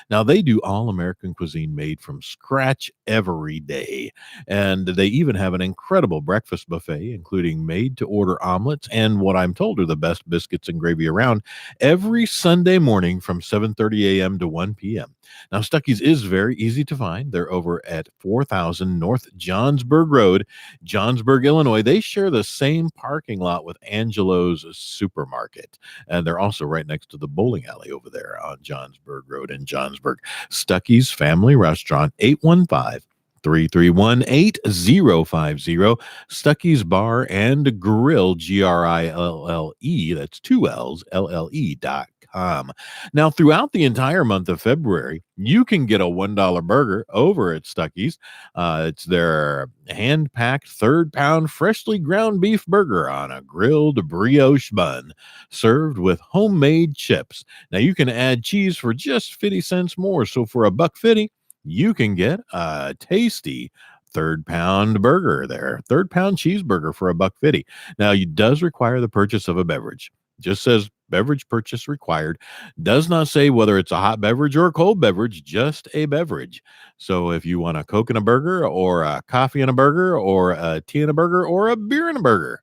Now, they do all American cuisine made from scratch every day. And they even have an incredible breakfast buffet, including made-to-order omelets and what I'm told are the best biscuits and gravy around, every Sunday morning from 7:30 a.m. to 1 p.m. Now, Stuckey's is very easy to find. They're over at 4000 North Johnsburg Road, Johnsburg, Illinois. They share the same parking lot with Angelo's Supermarket. And they're also right next to the bowling alley over there on Johnsburg Road in Johnsburg. Stuckey's Family Restaurant, 815-331-8050, Stuckey's Bar and Grill, GRILLE, that's 2 L's, LLE.com. Now, throughout the entire month of February, you can get a $1 burger over at Stuckey's. It's their hand-packed third-pound freshly ground beef burger on a grilled brioche bun, served with homemade chips. Now, you can add cheese for just 50 cents more. So for $1.50, you can get a tasty third-pound burger there, third-pound cheeseburger for $1.50. Now, it does require the purchase of a beverage. Just says beverage purchase required. Does not say whether it's a hot beverage or a cold beverage, just a beverage. So if you want a Coke in a burger or a coffee in a burger or a tea in a burger or a beer in a burger,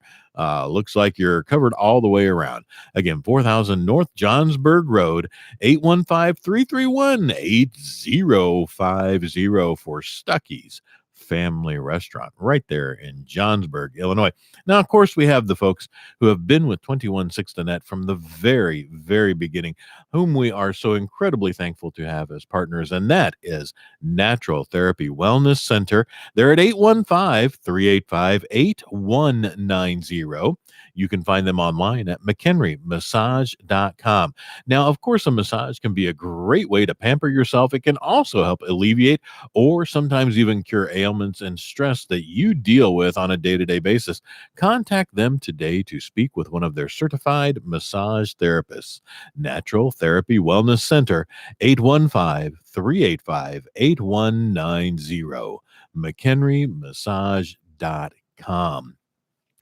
looks like you're covered all the way around. Again, 4000 North Johnsburg Road, 815-331-8050 for Stuckey's Family Restaurant right there in Johnsburg, Illinois. Now, of course, we have the folks who have been with 216thenet from the very, very beginning, whom we are so incredibly thankful to have as partners, and that is Natural Therapy Wellness Center. They're at 815-385-8190. You can find them online at McHenryMassage.com. Now, of course, a massage can be a great way to pamper yourself. It can also help alleviate or sometimes even cure ailments and stress that you deal with on a day-to-day basis. Contact them today to speak with one of their certified massage therapists. Natural Therapy Wellness Center, 815-385-8190, McHenryMassage.com.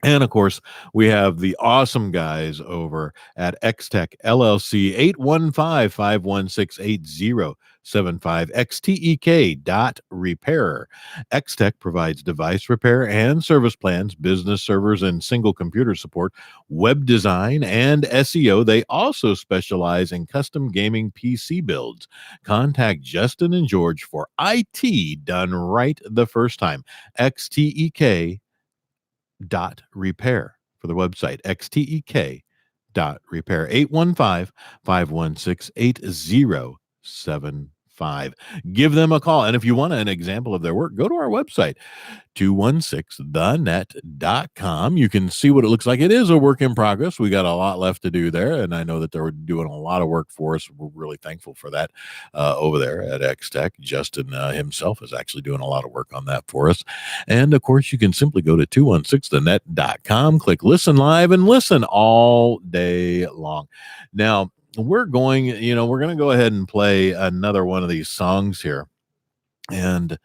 And of course, we have the awesome guys over at XTech LLC, 815-516-8075, XTEK.repair. XTech provides device repair and service plans, business servers and single computer support, web design, and SEO. They also specialize in custom gaming PC builds. Contact Justin and George for IT done right the first time. XTEK dot repair for the website, XTEK dot repair, 815-516-8075. Give them a call. And if you want an example of their work, go to our website, 216thenet.com. You can see what it looks like. It is a work in progress. We got a lot left to do there, and I know that they're doing a lot of work for us. We're really thankful for that over there at XTech. Justin himself is actually doing a lot of work on that for us. And of course, you can simply go to 216thenet.com, click listen live, and listen all day long. Now, we're going to go ahead and play another one of these songs here. And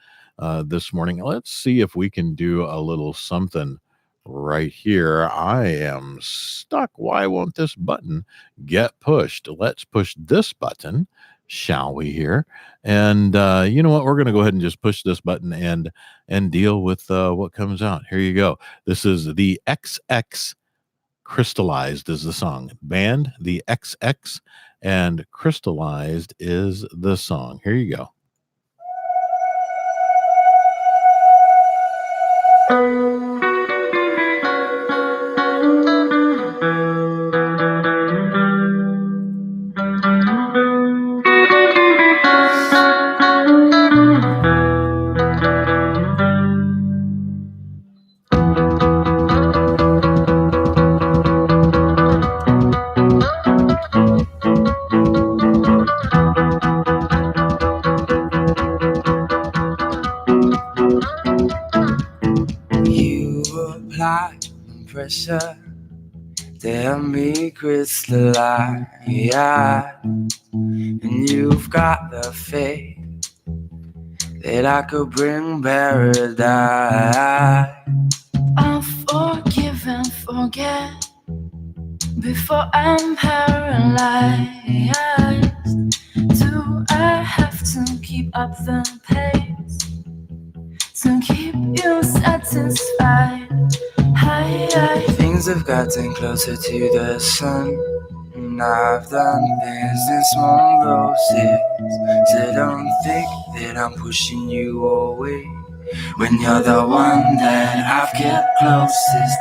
this morning, let's see if we can do a little something right here. I am stuck. Why won't this button get pushed? Let's push this button, shall we here? And you know what? We're going to go ahead and just push this button and deal with what comes out. Here you go. This is the XX. Crystallized is the song. Band, the XX, and Crystallized is the song. Here you go. Pressure, then be crystallized, and you've got the faith that I could bring paradise. I'll forgive and forget before I'm paralyzed. Do I have to keep up the pace to keep you satisfied? Things have gotten closer to the sun, and I've done things in small doses. So don't think that I'm pushing you away when you're the one that I've kept closest.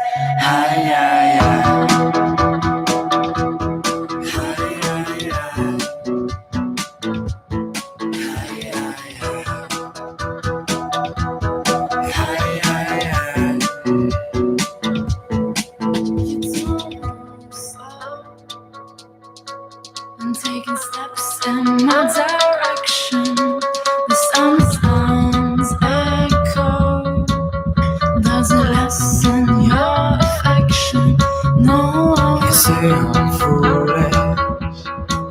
I'm foolish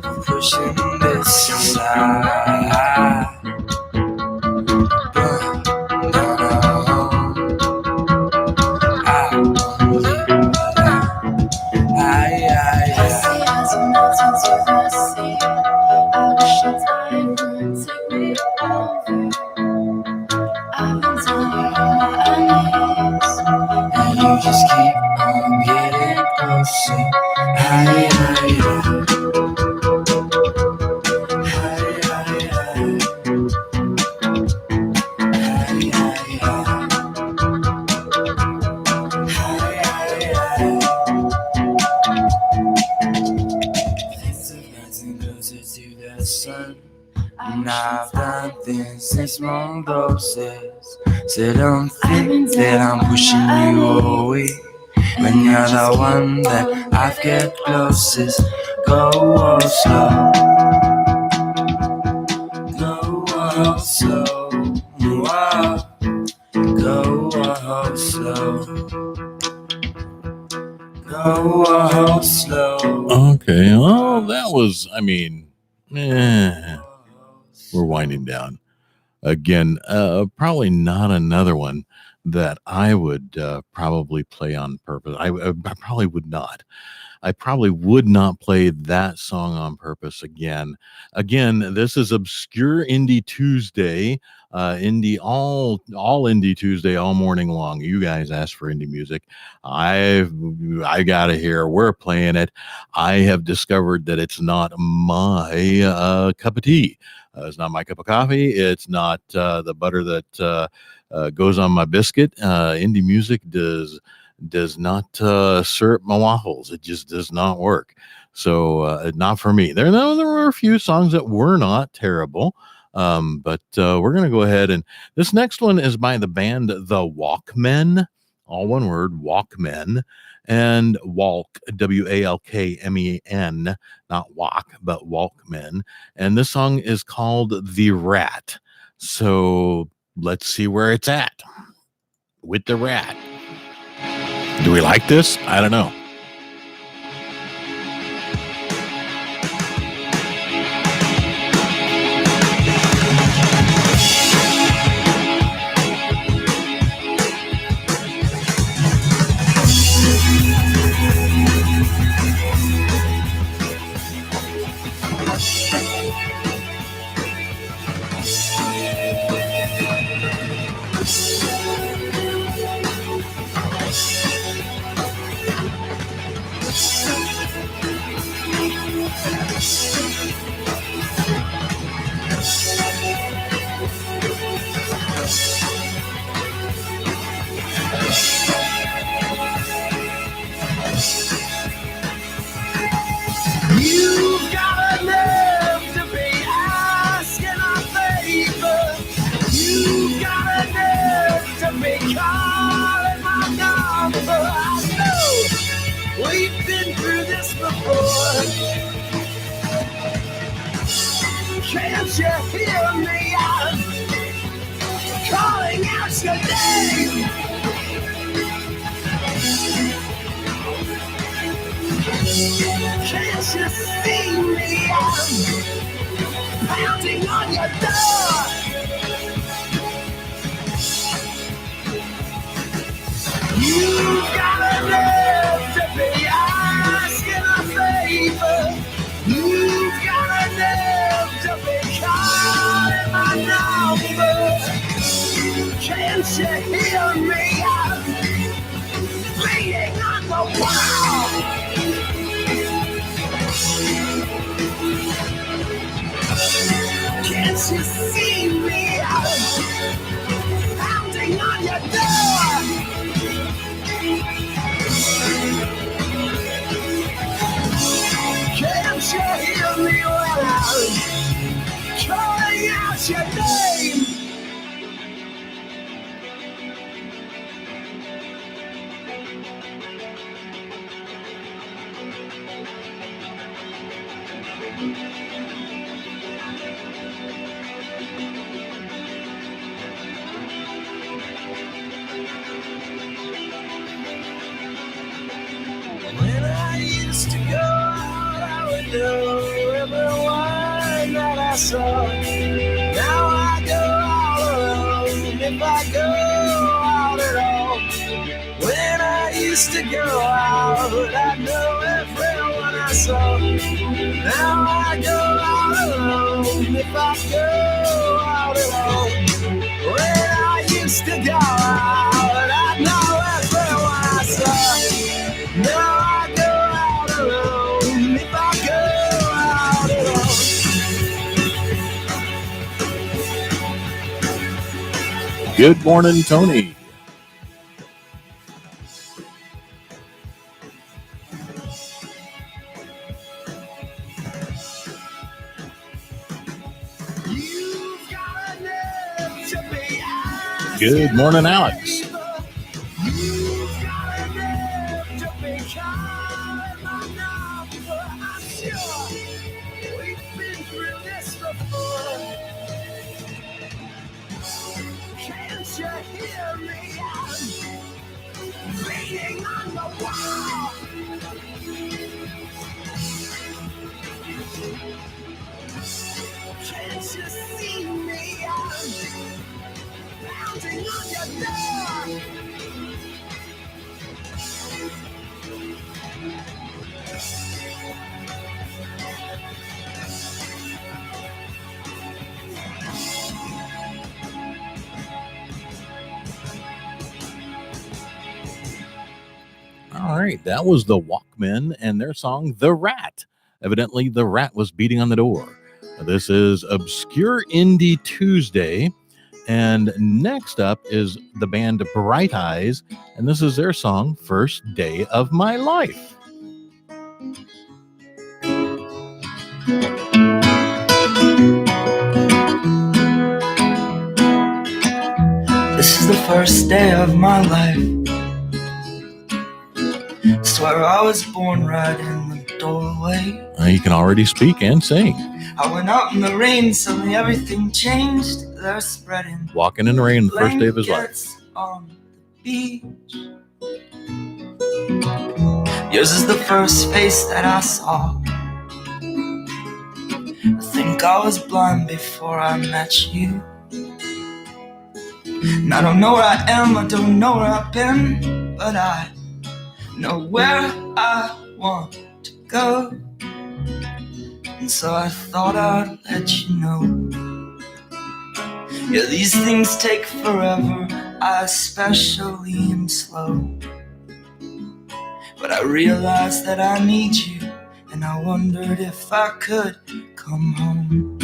for pushing this aside, but no, I won't leave you alone. I see as you melt into the sea. I wish your time would take me over. I've been down on my knees, and you just keep on getting closer. And I've done things in small doses. So don't think that I'm pushing you away when you're the one that I get closest. Go slow, go slow, go slow. Go slow. Okay. Oh, that was, I mean, we're winding down. Again, probably not another one that I would probably play on purpose. I probably would not. I probably would not play that song on purpose again. Again, this is Obscure Indie Tuesday. Indie all Indie Tuesday all morning long. You guys asked for indie music. I got it here. We're playing it. I have discovered that it's not my cup of tea. It's not my cup of coffee. It's not the butter that goes on my biscuit. Indie music does not syrup my waffles. It just does not work. So not for me. There were a few songs that were not terrible. But we're going to go ahead, and this next one is by the band The Walkmen, all one word, Walkmen, and Walk, Walkmen, not walk, but Walkmen. And this song is called The Rat. So let's see where it's at with The Rat. Do we like this? I don't know. You've got enough to be asking a favor. You've got enough to be calling my number. I know we've been through this before. Can't you hear me? I'm calling out your name. Can't you see me? I'm pounding on your door. You've got enough to be asking a favor. You've got enough to be calling my number. Can't you hear me? I'm bleeding on the wall. Can't you see me? I'm pounding on your door. Can't you hear me when I'm calling out your name? When I used to go out, I would know everyone that I saw. Now I go out alone, if I go out at all. When I used to go out, I know everyone I saw. Now I go out alone, if I go out at all. When I used to go out, I know everyone I saw. Now I go out alone, if I go out alone. Good morning, Tony. You've got enough to be Good morning, Alex. You've got enough All right, that was the Walkmen and their song The Rat. Evidently, the rat was beating on the door. This is Obscure Indie Tuesday. And next up is the band Bright Eyes, and this is their song, First Day of My Life. This is the first day of my life. Swear I was born right in the doorway. You can already speak and sing. I went out in the rain, suddenly everything changed. They're spreading Walking in the rain, the first day of his life. blankets on the beach. Yours is the first face that I saw. I think I was blind before I met you. And I don't know where I am, I don't know where I've been, but I know where I want to go. And so I thought I'd let you know. Yeah, these things take forever, I especially am slow. But I realized that I need you, and I wondered if I could come home.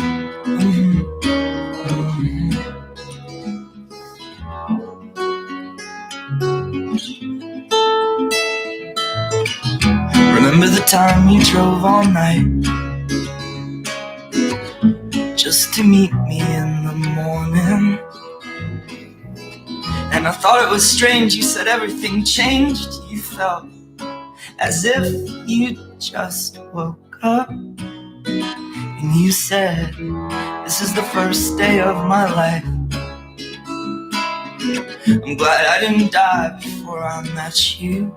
Remember the time you drove all night just to meet me in the morning? And I thought it was strange, you said everything changed. You felt as if you just woke up. And you said, this is the first day of my life. I'm glad I didn't die before I met you.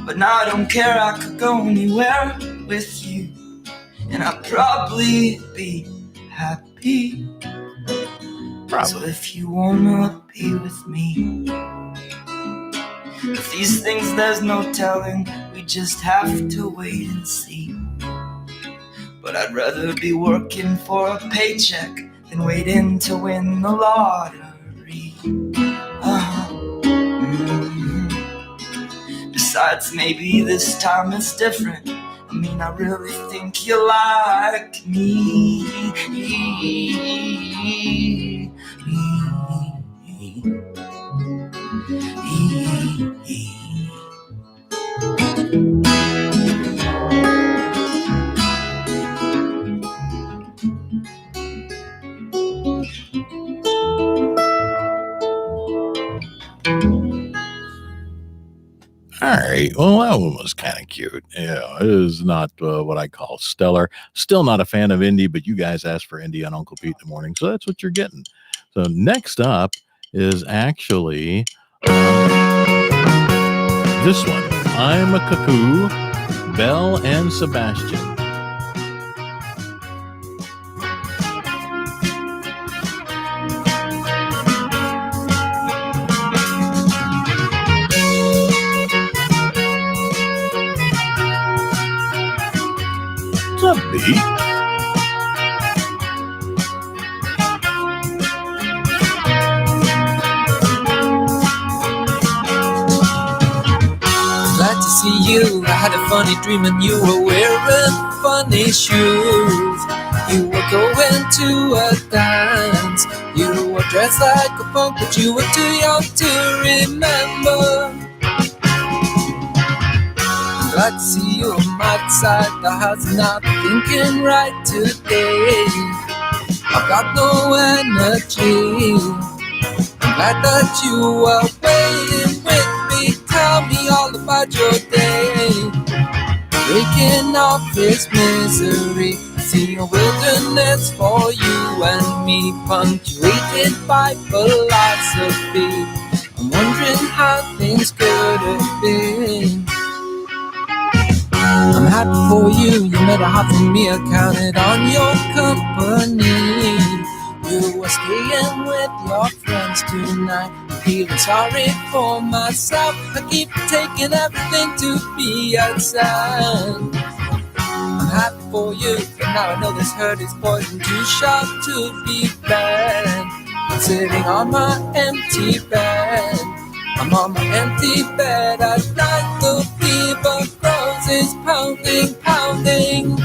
But now I don't care, I could go anywhere with you, and I'd probably be happy. So if you wanna be with me, with these things there's no telling, we just have to wait and see. But I'd rather be working for a paycheck than waiting to win the lottery. Besides, maybe this time it's different. I mean, I really think you like me. All right. Well, that one was kind of cute. Yeah, it is not what I call stellar. Still not a fan of indie, but you guys asked for indie on Uncle Pete in the morning, so that's what you're getting. So next up is actually this one. I'm a Cuckoo, Belle and Sebastian. What's up, B? Glad to see you. I had a funny dream and you were wearing funny shoes. You were going to a dance. You were dressed like a punk, but you were too young to remember. Glad to see you on my side. The heart's not thinking right today. I've got no energy. I'm glad that you were waiting with me. Tell me all about your day. Breaking off this misery. I see a wilderness for you and me, punctuated by philosophy. I'm wondering how things could have been. I'm happy for you, you made a heart for me. I counted on your company. You are staying with your friends tonight. I'm feeling sorry for myself. I keep taking everything to be outside. I'm happy for you, but now I know this hurt is poison too sharp to be bad. I'm sitting on my empty bed. I'm on my empty bed at night. The fever grows, is pounding, pounding.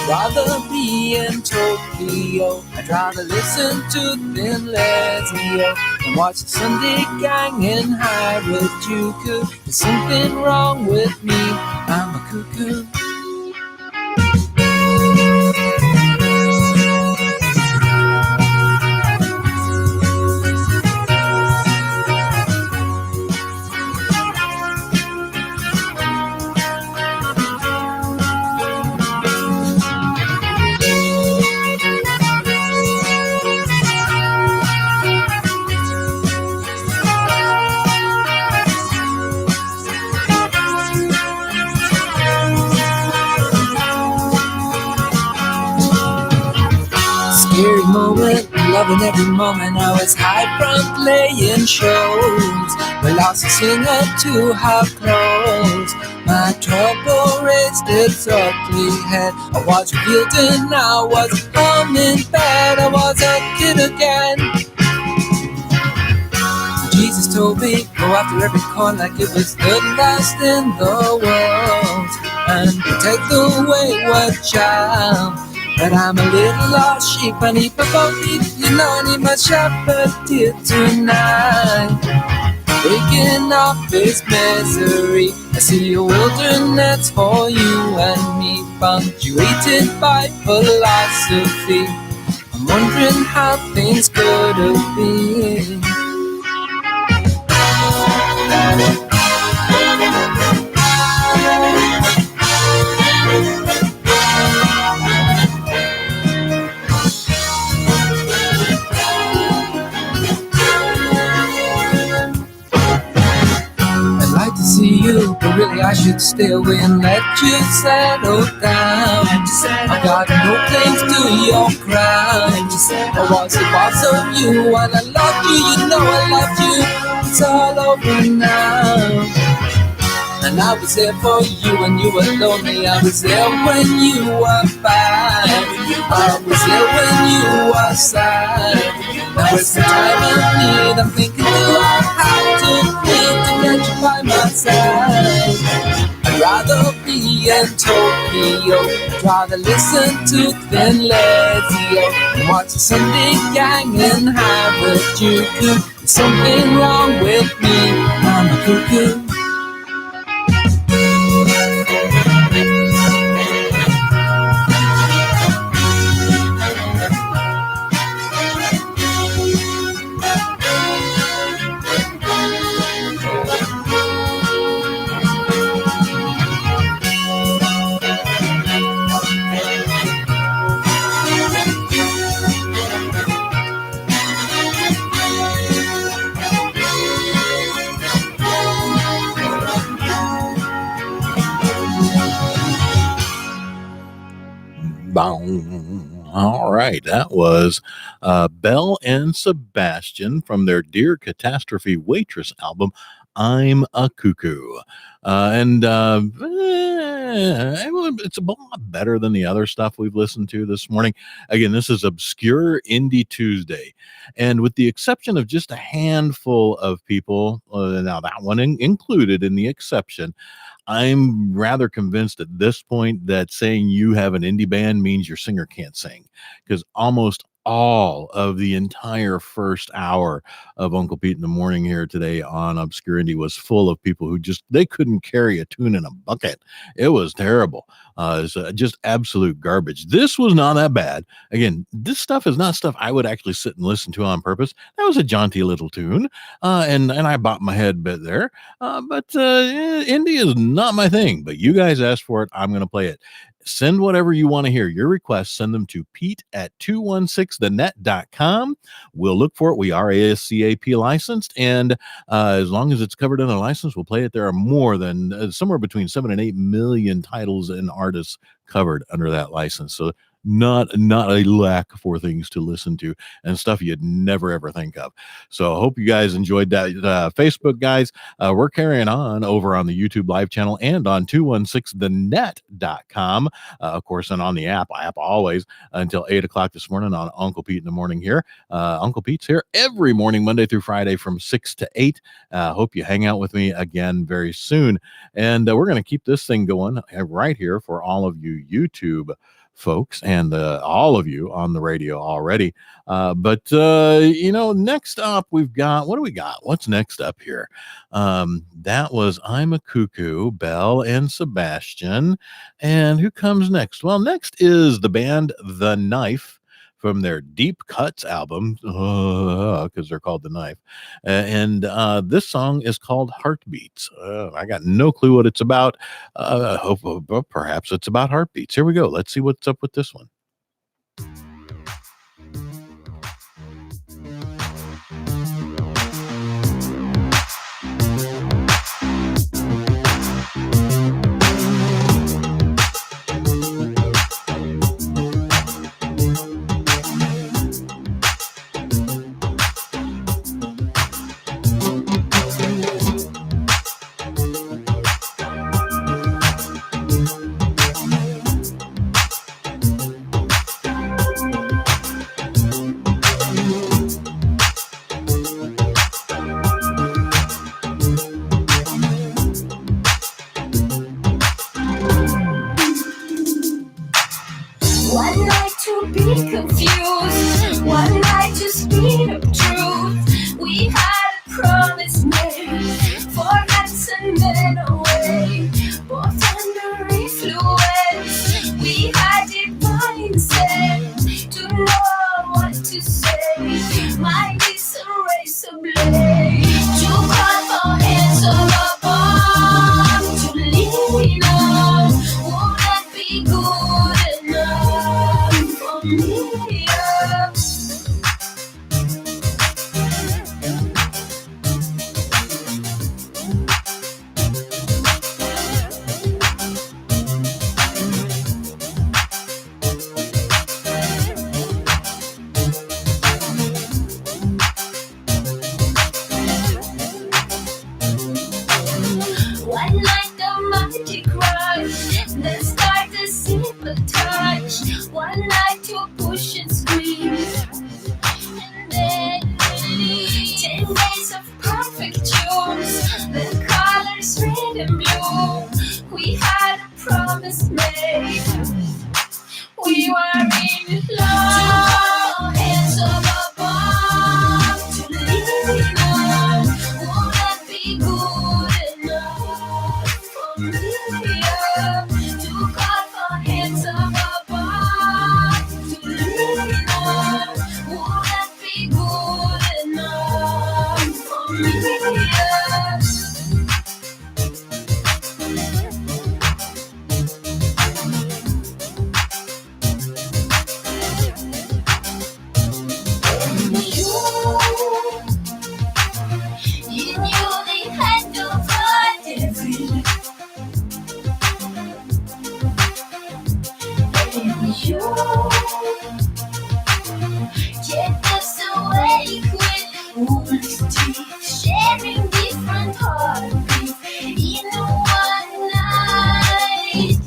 I'd rather be in Tokyo. I'd rather listen to Thin Lizzy and watch the Sunday Gang in Harajuku. There's something wrong with me. I'm a cuckoo. Scary moment, loving every moment. I was high from playing shows. We lost a singer to have clothes. My trouble raised its ugly head. I was revealed and I was home in bed. I was a kid again. Jesus told me, go after every corn like it was the last in the world, and protect the wayward child. But I'm a little lost sheep, I need my body, you know I need my shepherd dear tonight. Breaking off this misery, I see a wilderness for you and me, punctuated by philosophy. I'm wondering how things could have been. See you, but really I should stay away and let you settle down. I got no claims to your crown. I was the boss of you and I loved you, you know I loved you. It's all over now. And I was there for you when you were lonely. I was there when you were fine. I was there when you were sad. Now it's the time of need. I'm thinking, do I have to plead to get you by my side? I'd rather be in Tokyo. I'd rather listen to Thin Lizzy and watch the Sunday Gang in Harajuku. There's something wrong with me. I'm a cuckoo. All right, that was Belle and Sebastian from their Dear Catastrophe Waitress album, I'm a Cuckoo. It's a lot better than the other stuff we've listened to this morning. Again, this is Obscure Indie Tuesday. And with the exception of just a handful of people, now that one included in the exception, I'm rather convinced at this point that saying you have an indie band means your singer can't sing, because almost all of the entire first hour of Uncle Pete in the Morning here today on Obscure Indie was full of people who they couldn't carry a tune in a bucket. It was terrible. It's just absolute garbage. This was not that bad. Again, this stuff is not stuff I would actually sit and listen to on purpose. That was a jaunty little tune, and I bopped my head a bit there. But indie is not my thing. But you guys asked for it. I'm going to play it. Send whatever you want to hear. Your requests, send them to pete@216thenet.com. We'll look for it. We are ASCAP licensed, and as long as it's covered in a license, we'll play it. There are more than somewhere between 7 and 8 million titles and artists covered under that license. So not a lack for things to listen to and stuff you'd never ever think of. So I hope you guys enjoyed that. Facebook guys, we're carrying on over on the YouTube live channel and on 216thenet.com, of course, and on the app always until 8 o'clock this morning on Uncle Pete in the morning here. Uncle Pete's here every morning, Monday through Friday from 6 to 8. Hope you hang out with me again very soon. And we're going to keep this thing going right here for all of you YouTube folks and all of you on the radio already. But next up we've got, what do we got? What's next up here? That was I'm a Cuckoo, Belle and Sebastian. And who comes next? Well, next is the band The Knife from their Deep Cuts album, because they're called The Knife. And this song is called Heartbeats. I got no clue what it's about. Perhaps it's about heartbeats. Here we go. Let's see what's up with this one. One night to be confused, one night to speed up truth. We had a promise made for handsome men away, both under influence. We had divine sense to know what to say. Mind is a razor blade to cut our hands of above, to lean on. Would that be good enough for me? One night the magic rush, then start a simple touch. One night to push and squeeze, and then 10 days of perfect tunes. The colors red and blue. We had a promise made. We were in love. Hands up above to lean on. Would that be good enough for me? To cut our hands up above to lean on. Would that be good enough for me? You knew they had to fight every you kept us awake with wolves' teeth, sharing different heartbeats in one night.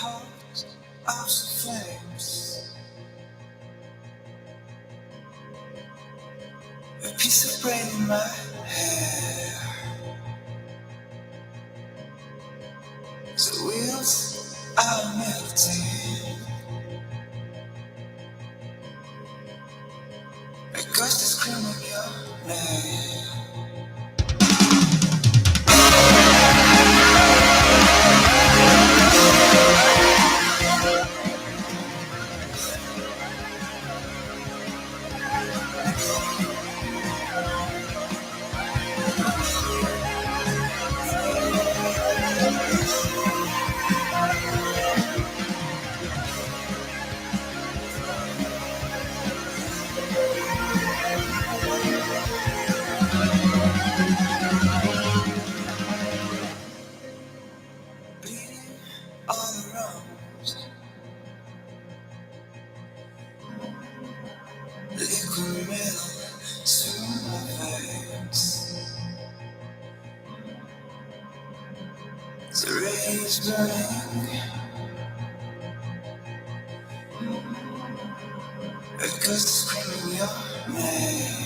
heart of the flames. A piece of brain in my hair. The wheels are melting. A ghost is screaming your name. All around, liquid metal through my veins. The rain is burning. A ghost is screaming your name.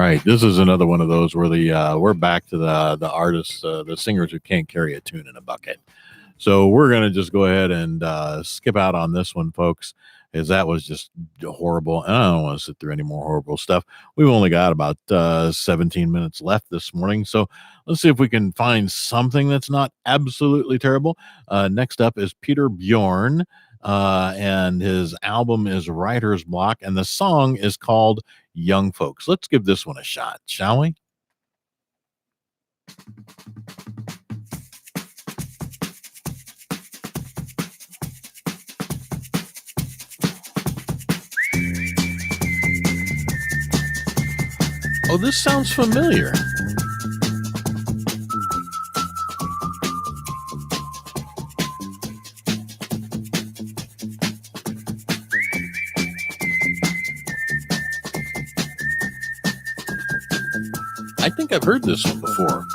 right, this is another one of those where we're back to the artists, the singers who can't carry a tune in a bucket. So we're gonna just go ahead and skip out on this one, folks, as that was just horrible. And I don't want to sit through any more horrible stuff. We've only got about 17 minutes left this morning, so let's see if we can find something that's not absolutely terrible. Next up is Peter Bjorn, and his album is Writer's Block, and the song is called Young Folks. Let's give this one a shot, shall we? Oh, this sounds familiar. I think I've heard this one before.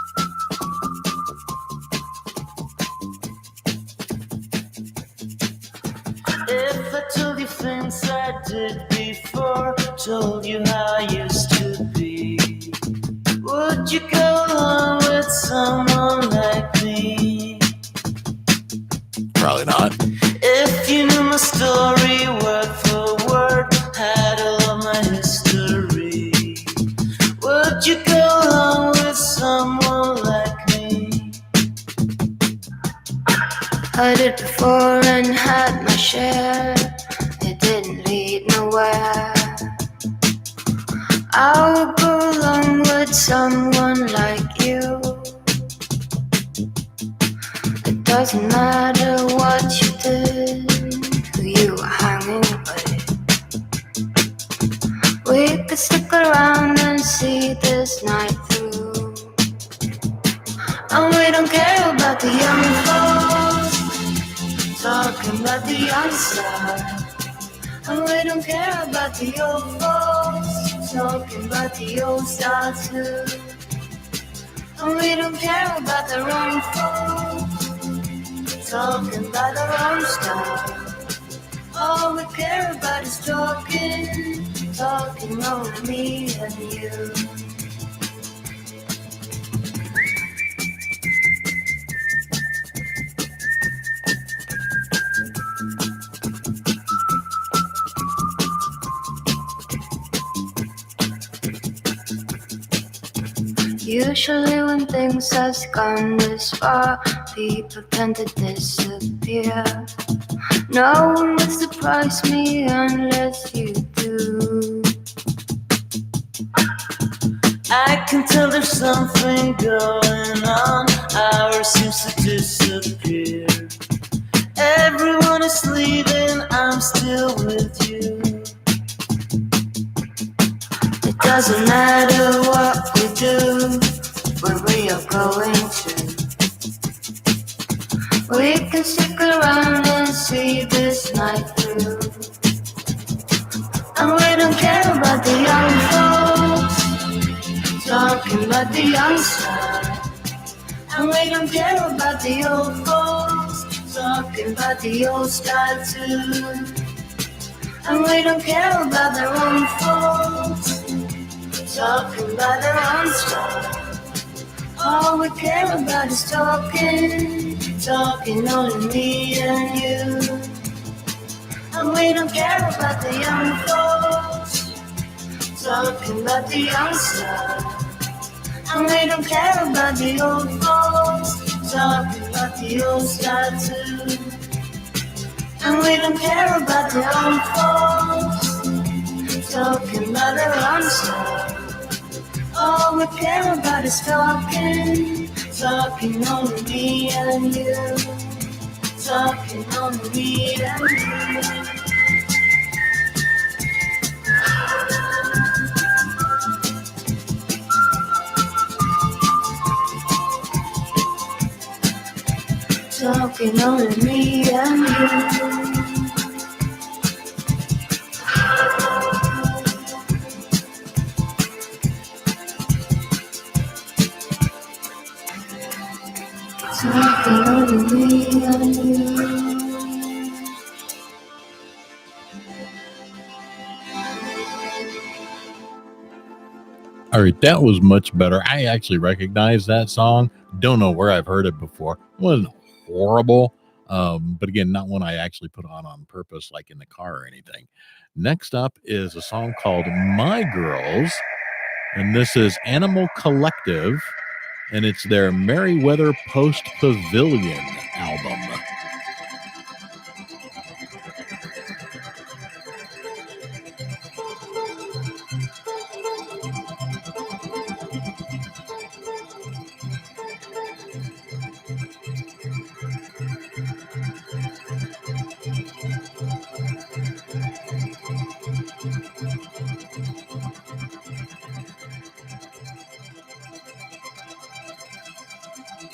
If I told you things I did before, told you how I used to be, would you go along with someone like me? Probably not. If you knew my story word for word, had all of my history, would you go along with someone like me? Heard it before and had my share. It didn't lead nowhere. I would go along with someone like you. It doesn't matter what you did, who you were hanging with. We could stick around and see this night through. And we don't care about the young folks, talking about the young side. And we don't care about the old folks, talking about the old style too. And we don't care about the wrong folks, talking about the wrong style. All we care about is talking, talking over me and you. Usually when things has gone this far, people tend to disappear. No one will surprise me unless you do. I can tell there's something going on, ours seems to disappear. Everyone is leaving, I'm still with you. It doesn't matter what we do, where we are going to. We can stick around and see this night through. And we don't care about the young folks, talking about the young side. And we don't care about the old folks, talking about the old style too. And we don't care about the wrong folks, talking about their own style. All we care about is talking, talking only me and you. And we don't care about the young folks, talking about the young style. And we don't care about the old folks, talking about the old style too. And we don't care about the young folks, talking about their own style. All we care about is talking, talking only me and you. Talking only me and you. Talking only me and you. Talking only me and you. All right, that was much better. I actually recognize that song. Don't know where I've heard it before. It wasn't horrible, but again, not one I actually put on purpose, like in the car or anything. Next up is a song called My Girls, and this is Animal Collective, and it's their Merriweather Post Pavilion album.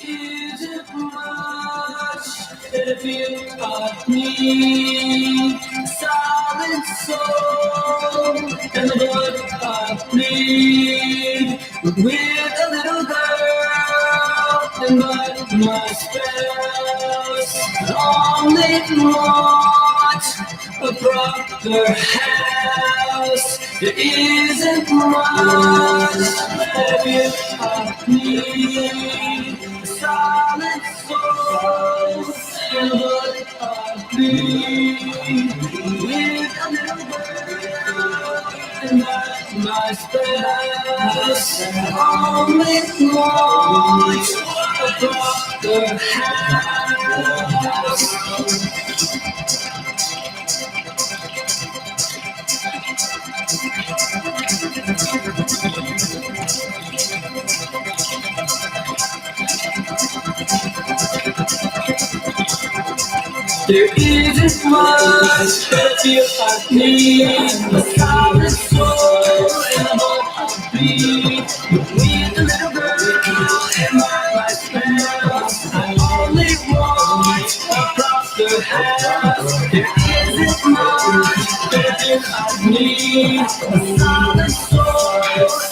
Is it much if you got me, silent soul, and the blood I bleed, with a little girl in my spells, only want a proper house. There isn't much if you got me. Silent soul and what I bleed, with a little girl and my spells, only want a proper house. There isn't much that you like me, a silent soul and a heart I bleed. With a little girl and my spells, I only want a proper house. There isn't much that you like me, a silent soul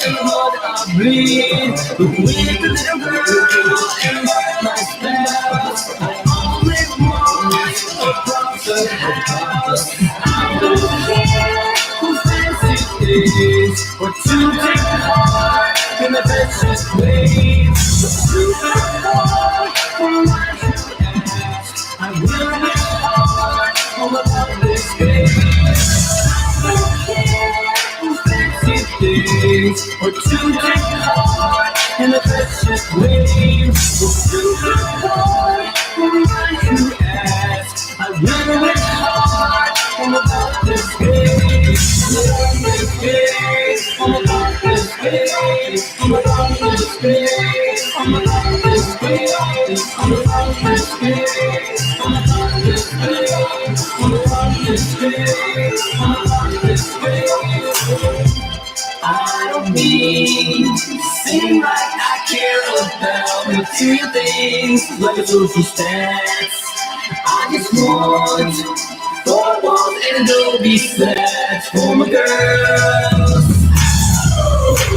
and a heart I bleed. With a little girl and my spells, I only want a proper house. I don't care who fancy things or to take part in the precious ways. Super hard for life to ask. I will work hard all about this game. I don't care who fancy things or to take part in the precious waves. Super hard for life to ask. I will work hard all about this game. I'm about this game. I'm about this game. I'm about this game. I'm about this game. I'm about this game. I'm about this game. I'm about this game. I don't mean to seem like I care about material things like a social stats. I just want 4 walls and Adobe sets for my girls.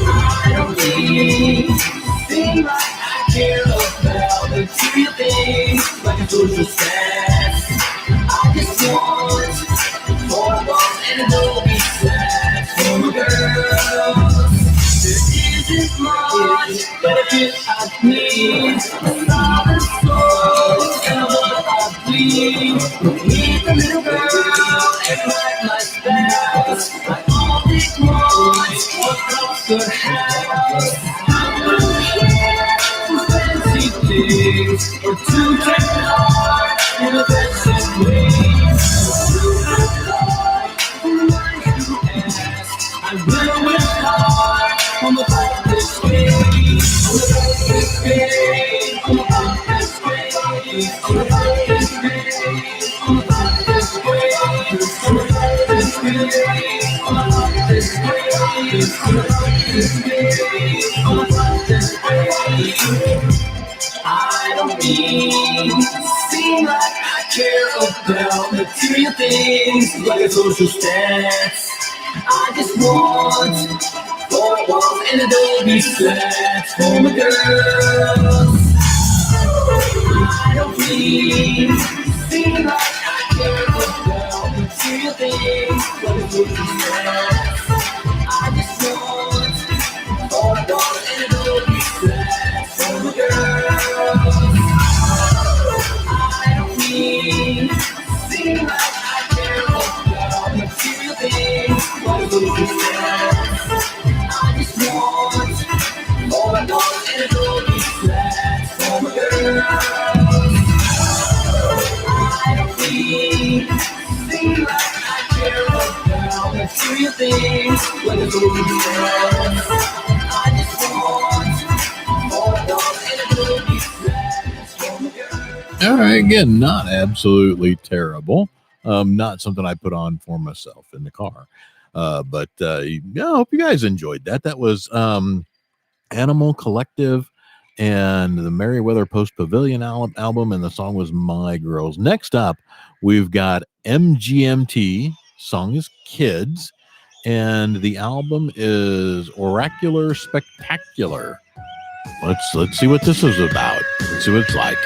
I don't mean to seem like I care about material things like a social stats. I just want 4 walls and Adobe sets for my girls. There isn't much that I feel I need. A solid soul and a heart I bleed. With a little girl and my spells, I only want a proper house. I don't care for fancy things or to take part in a precious ways. I will work hard on the about this game. I'm about this game. I'm about this game. I'm about this game. I'm about this game. I'm about this game. I'm about this game. I'm about this game. I don't mean to seem like I care about material things like a social stats. I just want 4 walls and Adobe sets for my girls. I don't mean to seem like I care about material things like a social stats. I just want 4 seem like I care about material things. What will you say? I just want all I want and it will be flat from a girl. I don't need seem like I care about material things. What will you say? I just want all I want and it will be flat from a girl. All right, again, not absolutely terrible. Not something I put on for myself in the car. But yeah, I hope you guys enjoyed that. That was Animal Collective and the Merriweather Post Pavilion album, and the song was My Girls. Next up, we've got MGMT. Song is Kids, and the album is Oracular Spectacular. Let's see what this is about. Let's see what it's like.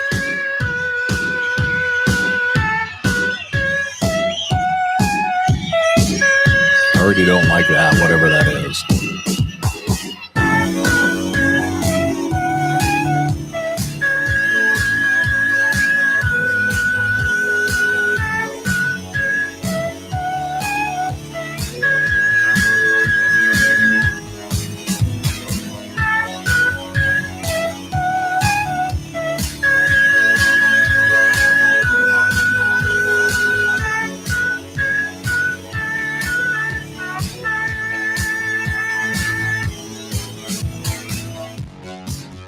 I already don't like that, whatever that is.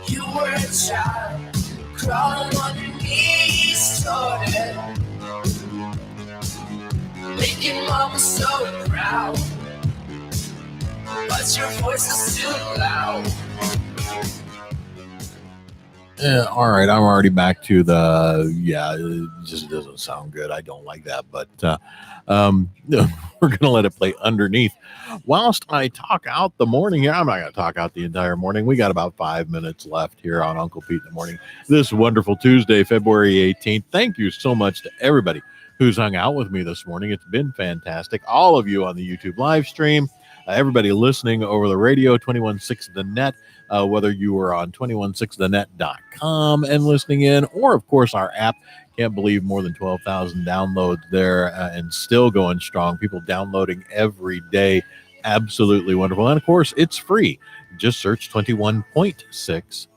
You were a child, crawling on your knees toward it, making mama so proud, but your voice is too loud. All right, I'm already back to it just doesn't sound good. I don't like that, but we're going to let it play underneath whilst I talk out the morning here. I'm not going to talk out the entire morning. We got about 5 minutes left here on Uncle Pete in the Morning this wonderful Tuesday, February 18th. Thank you so much to everybody who's hung out with me this morning. It's been fantastic. All of you on the YouTube live stream, everybody listening over the radio, 216 The Net, whether you were on 216thenet.com and listening in, or of course our app. Can't believe more than 12,000 downloads there and still going strong. People downloading every day. Absolutely wonderful. And of course, it's free. Just search 21.6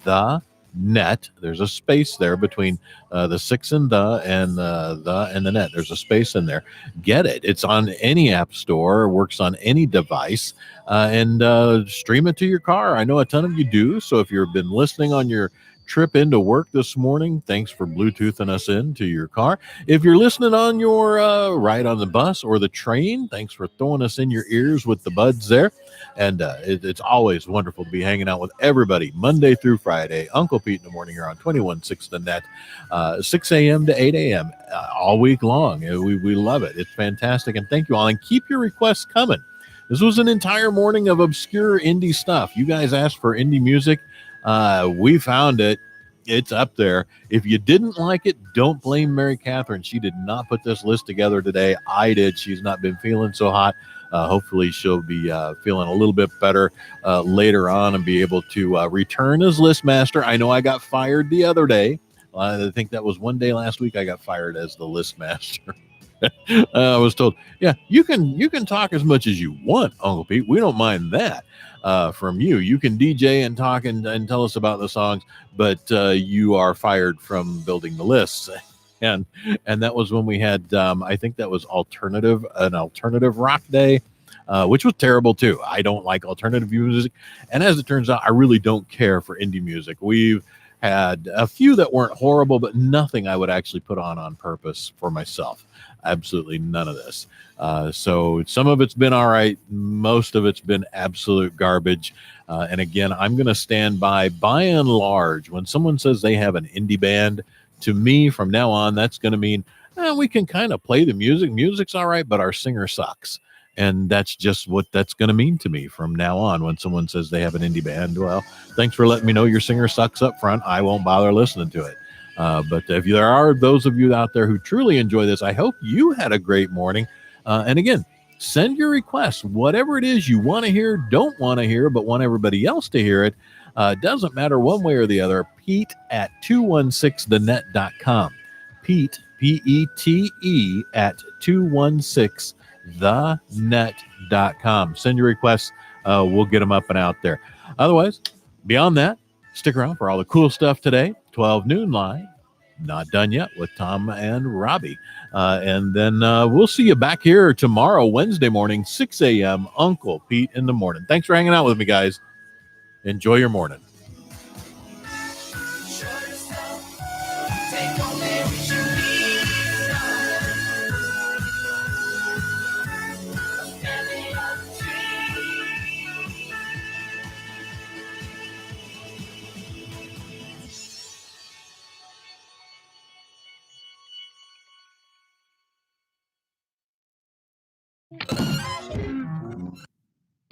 The Net. There's a space there between the 6 and the and the net. There's a space in there. Get it. It's on any app store, works on any device, and stream it to your car. I know a ton of you do. So if you've been listening on your trip into work this morning, thanks for Bluetoothing us into your car. If you're listening on your ride on the bus or the train, thanks for throwing us in your ears with the buds there. And it's always wonderful to be hanging out with everybody Monday through Friday. Uncle Pete in the Morning here on 216 The Net, 6 a.m. to 8 a.m. All week long. We love it. It's fantastic. And thank you all. And keep your requests coming. This was an entire morning of obscure indie stuff. You guys asked for indie music. We found it. It's up there. If you didn't like it, don't blame Mary Catherine. She did not put this list together today. I did. She's not been feeling so hot. Hopefully she'll be feeling a little bit better later on and be able to return as list master. I know I got fired the other day. I think that was one day last week I got fired as the list master. I was told, yeah, you can talk as much as you want, Uncle Pete. We don't mind that from you. You can DJ and talk and tell us about the songs, but you are fired from building the lists. And that was when we had, I think that was an alternative rock day, which was terrible too. I don't like alternative music. And as it turns out, I really don't care for indie music. We've had a few that weren't horrible, but nothing I would actually put on purpose for myself. Absolutely none of this. So some of it's been all right. Most of it's been absolute garbage. And again, I'm going to stand by and large, when someone says they have an indie band, to me from now on, that's going to mean we can kind of play the music. Music's all right, but our singer sucks. And that's just what that's going to mean to me from now on. When someone says they have an indie band, well, thanks for letting me know your singer sucks up front. I won't bother listening to it. But if there are those of you out there who truly enjoy this, I hope you had a great morning. And again, send your requests, whatever it is you want to hear, don't want to hear, but want everybody else to hear it. Doesn't matter one way or the other. Pete at 216thenet.com. Pete PETE at 216thenet.com. Send your requests. We'll get them up and out there. Otherwise, beyond that, stick around for all the cool stuff today. 12 noon live. Not done yet with Tom and Robbie. And then we'll see you back here tomorrow, Wednesday morning, 6 a.m. Uncle Pete in the morning. Thanks for hanging out with me, guys. Enjoy your morning.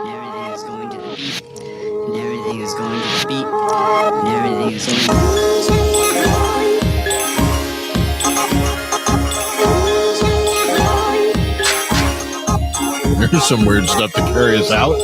Everything is going to the beat. And everything is going to the beat. And everything is going to There's some weird stuff to carry us out.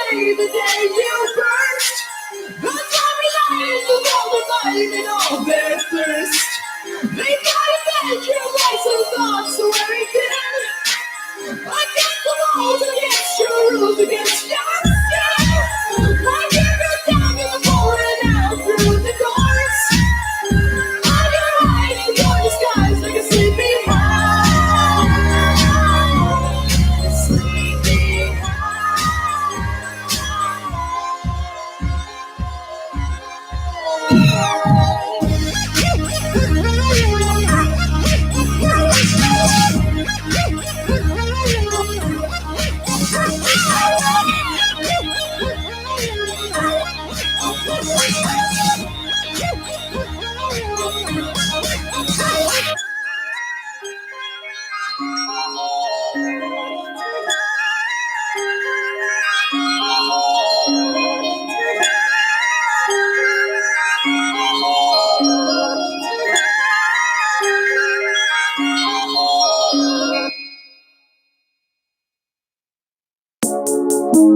The day you burst, the time light, the golden light,